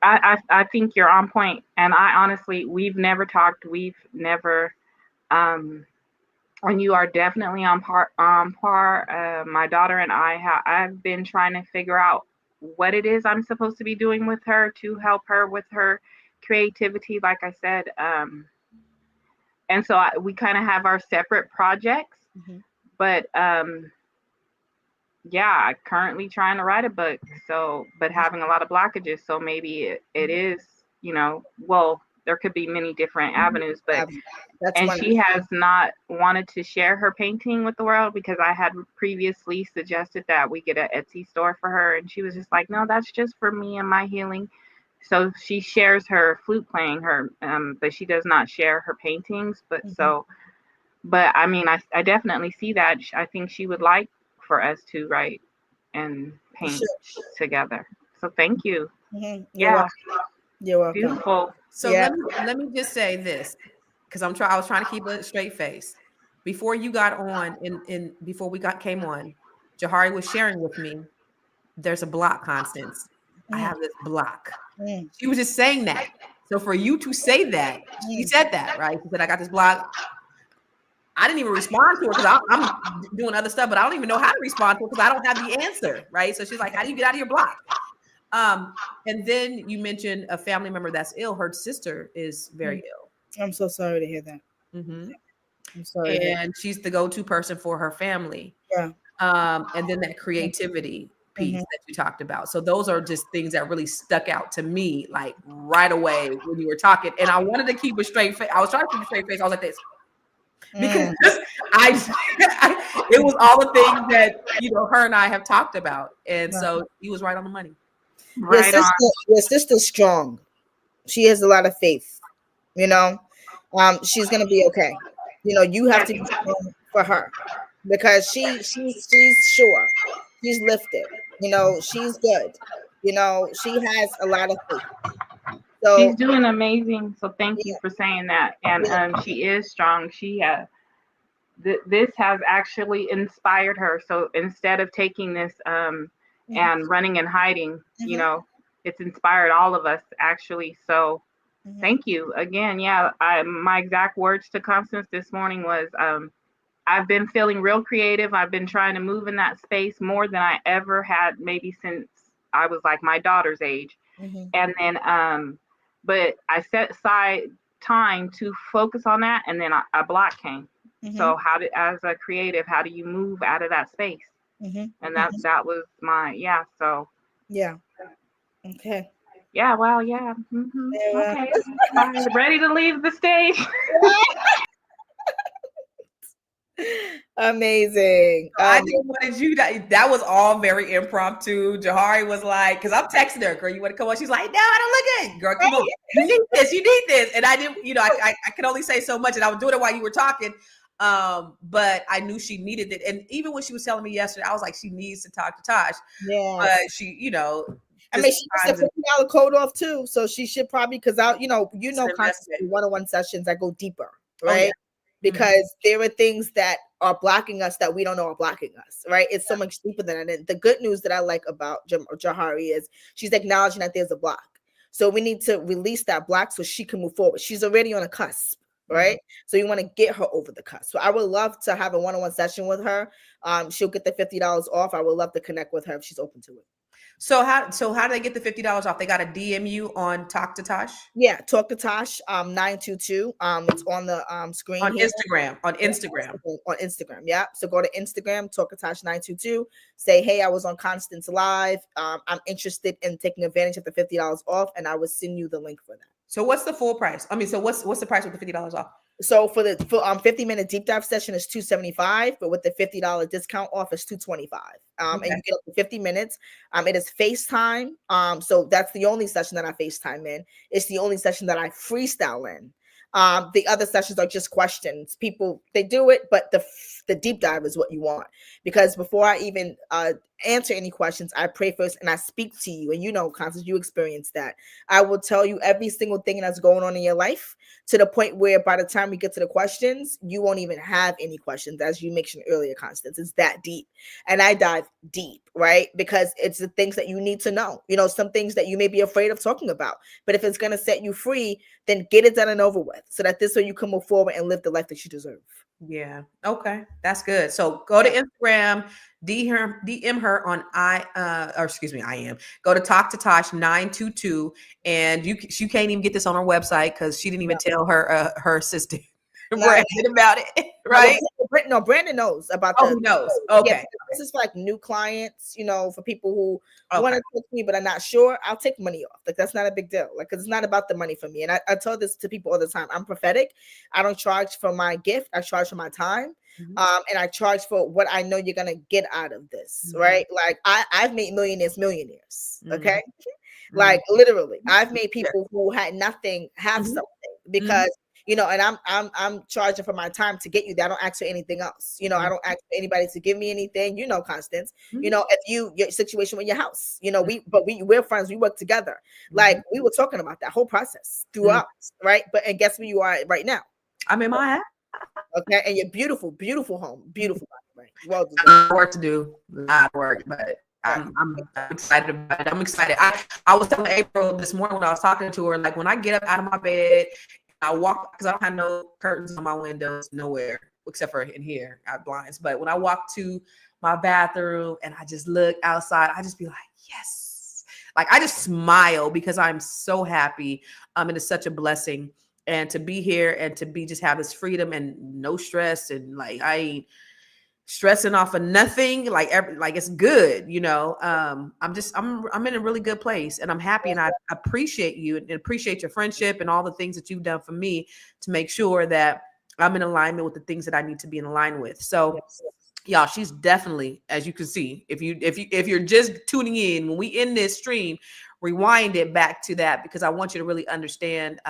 I think you're on point, and I honestly, we've never talked. We've never, and you are definitely on par. My daughter and I've been trying to figure out what it is I'm supposed to be doing with her to help her with her creativity. Like I said, and so we kind of have our separate projects, but I'm currently trying to write a book. So, but having a lot of blockages. So maybe it is, there could be many different avenues, but she has not wanted to share her painting with the world because I had previously suggested that we get an Etsy store for her, and she was just like, no, that's just for me and my healing. So she shares her flute playing, but she does not share her paintings. But I mean, I definitely see that. I think she would like for us to write and paint together. So thank you. You're Yeah, welcome. You're welcome. beautiful. So let me just say this, because I was trying to keep a straight face. Before you got on, before we came on, Jahari was sharing with me. There's a block, Constance. I have this block. She was just saying that. So for you to say that, she said that, right? She said, I got this block. I didn't even respond to her because I'm doing other stuff, but I don't even know how to respond to her because I don't have the answer, right? So she's like, how do you get out of your block? And then you mentioned a family member that's ill. Her sister is very ill. I'm so sorry to hear that. I'm sorry. And she's the go-to person for her family. Yeah. And then that creativity piece that you talked about. So those are just things that really stuck out to me, like right away when you were talking. And I wanted to keep a straight face. I was trying to keep a straight face. I was like this. Because it was all the things that, you know, her and I have talked about. And so he was right on the money. Your sister's strong. She has a lot of faith, you know. She's gonna be okay. You know, you have to be strong for her because she's sure. She's lifted. You know, she's good. You know, she has a lot of faith. So She's doing amazing. So thank you for saying that. And she is strong. She has this has actually inspired her. So instead of taking this and running and hiding, you know, it's inspired all of us actually. So thank you again. Yeah, my exact words to Constance this morning was, I've been feeling real creative. I've been trying to move in that space more than I ever had, maybe since I was like my daughter's age. And then, but I set aside time to focus on that. And then a block came. So as a creative, how do you move out of that space? And that was my, so. Yeah. Okay. Yeah, well, yeah. Okay. I'm ready to leave the stage. Amazing. I just wanted you that was all very impromptu. Jahari was like, because I'm texting her, girl, you want to come on? She's like, no, I don't look good. Girl, come on. You need this. And I didn't, you know, I could only say so much, and I was doing it while you were talking. But I knew she needed it. And even when she was telling me yesterday, I was like, she needs to talk to Tosh. Yeah. But she, you know, I mean, she gets the $50 code off too, so she should probably, because constantly one-on-one sessions, I go deeper, right? Because there are things that are blocking us that we don't know are blocking us, right? It's so much deeper than that. And the good news that I like about Jahari is she's acknowledging that there's a block. So we need to release that block so she can move forward. She's already on a cusp, right? So you want to get her over the cusp. So I would love to have a one-on-one session with her. She'll get the $50 off. I would love to connect with her if she's open to it. So how do they get the $50 off? They got to DM you on Talk to Tosh? Yeah, Talk to Tosh 922. It's on the screen on here. Instagram. On Instagram. Yeah. So go to Instagram, Talk to Tosh 922. Say, hey, I was on Constance Live. I'm interested in taking advantage of the $50 off, and I will send you the link for that. So what's the full price? I mean, so what's the price with the $50 off? So for 50-minute deep dive session is $275, but with the $50 discount off is $225. And you get up to 50 minutes. It is FaceTime. So that's the only session that I FaceTime in. It's the only session that I freestyle in. The other sessions are just questions. People, they do it, but the deep dive is what you want. Because before I even answer any questions, I pray first and I speak to you. And you know, Constance, you experienced that. I will tell you every single thing that's going on in your life, to the point where by the time we get to the questions, you won't even have any questions, as you mentioned earlier, Constance. It's that deep. And I dive deep, right? Because it's the things that you need to know. You know, some things that you may be afraid of talking about. But if it's going to set you free, then get it done and over with, so that this way you can move forward and live the life that you deserve. Yeah. Okay. That's good. So go to Instagram, DM her on I am. Go to Talk to Tosh 922, and she can't even get this on her website because she didn't even tell her assistant Brandon about it. Right? No, Brandon knows about. He knows. Okay. Yeah, this is for like new clients, you know, for people who want to talk to me but are not sure. I'll take money off. Like, that's not a big deal. Like, because it's not about the money for me. And I tell this to people all the time. I'm prophetic. I don't charge for my gift. I charge for my time. And I charge for what I know you're gonna get out of this, right? Like, I've made millionaires. Okay. Like, literally, I've made people who had nothing have something, because and I'm charging for my time to get you there. I don't ask for anything else. I don't ask for anybody to give me anything, Constance. If your situation with your house, we're friends, we work together. Like we were talking about that whole process throughout, right? And guess where you are right now? I'm in my house. Okay, and your beautiful home, beautiful, right? Well, work to do, a lot of work, but I'm excited about it. I'm excited. I was telling April this morning when I was talking to her, like when I get up out of my bed, I walk, because I don't have no curtains on my windows nowhere except for in here, I have blinds. But when I walk to my bathroom and I just look outside, I just be like, yes. Like I just smile because I'm so happy. And it's such a blessing. And to be here and to just have this freedom and no stress, and like I ain't stressing off of nothing, like it's good, I'm in a really good place, and I'm happy, and I appreciate you and appreciate your friendship and all the things that you've done for me to make sure that I'm in alignment with the things that I need to be in line with. So y'all, she's definitely, as you can see, if you're just tuning in, when we end this stream, rewind it back to that, because I want you to really understand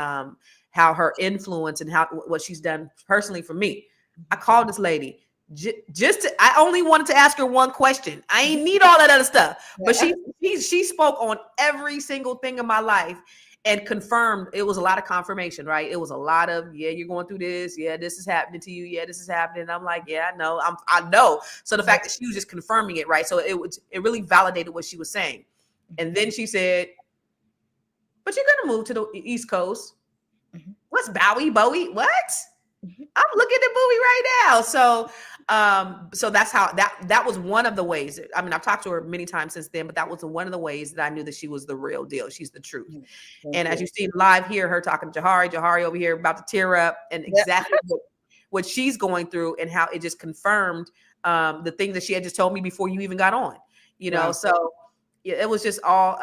how her influence and what she's done personally for me. I called this lady I only wanted to ask her one question. I ain't need all that other stuff, but she spoke on every single thing in my life and confirmed. It was a lot of confirmation, right? It was a lot of, yeah, you're going through this. Yeah, this is happening to you. Yeah, this is happening. And I'm like, yeah, I know. I know. So the fact that she was just confirming it, right? So it really validated what she was saying. And then she said, but you're going to move to the East Coast. What's Bowie? What? I'm looking at Bowie right now. So that's how that was one of the ways. I mean, I've talked to her many times since then, but that was one of the ways that I knew that she was the real deal. She's the truth. And as you see live here, her talking to Jahari over here about to tear up, and exactly what she's going through, and how it just confirmed the things that she had just told me before you even got on. So it was just all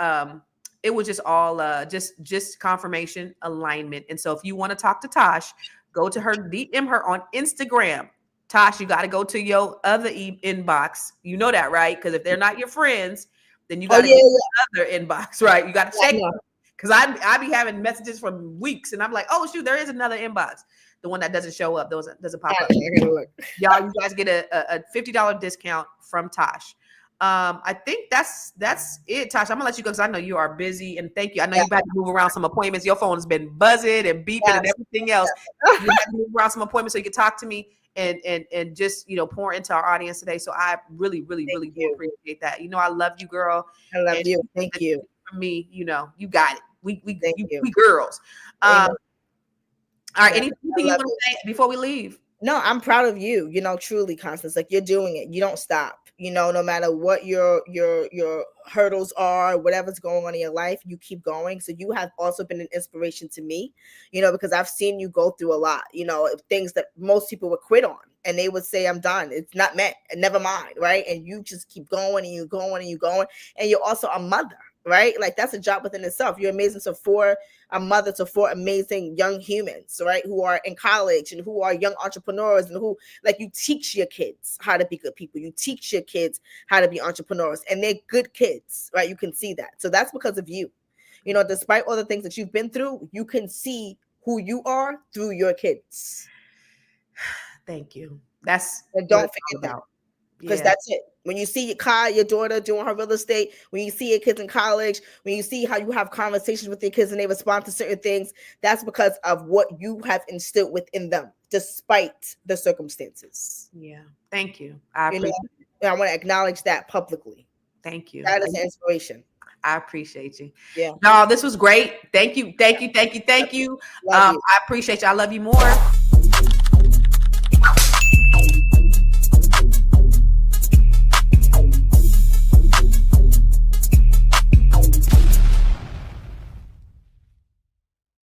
just confirmation, alignment. And so if you want to talk to Tosh, go to her, DM her on Instagram. Tosh, you got to go to your other inbox. You know that, right? Because if they're not your friends, then you got to get the other inbox, right? You got to check, because I be having messages for weeks, and I'm like, oh shoot, there is another inbox. The one that doesn't show up, doesn't pop up. Y'all, you guys get a $50 discount from Tosh. I think that's it, Tosh. I'm gonna let you go because I know you are busy, and thank you. I know you've had to move around some appointments. Your phone has been buzzing and beeping and everything else. You had to move around some appointments so you could talk to me and just pour into our audience today. So I really do appreciate that. I love you, girl. I love you. Thank you. For me, you got it. We girls. All right. Anything you want to say before we leave? No, I'm proud of you. Truly, Constance. Like, you're doing it. You don't stop. No matter what your hurdles are, whatever's going on in your life, you keep going. So you have also been an inspiration to me, because I've seen you go through a lot, things that most people would quit on, and they would say, I'm done. It's not meant, and never mind. Right. And you just keep going, and you're going, and you're going. And you're also a mother, right? Like, that's a job within itself. You're amazing. So a mother to 4 amazing young humans, right, who are in college and who are young entrepreneurs, and who, like, you teach your kids how to be good people. You teach your kids how to be entrepreneurs, and they're good kids, right? You can see that. So that's because of you. Despite all the things that you've been through, you can see who you are through your kids. Thank you. And don't forget that. Because that's it. When you see your daughter doing her real estate, when you see your kids in college, when you see how you have conversations with your kids and they respond to certain things, that's because of what you have instilled within them, despite the circumstances. Yeah. Thank you. I appreciate it. I want to acknowledge that publicly. Thank you. That is an inspiration. I appreciate you. Yeah. No, this was great. Thank you. I appreciate you. I love you more.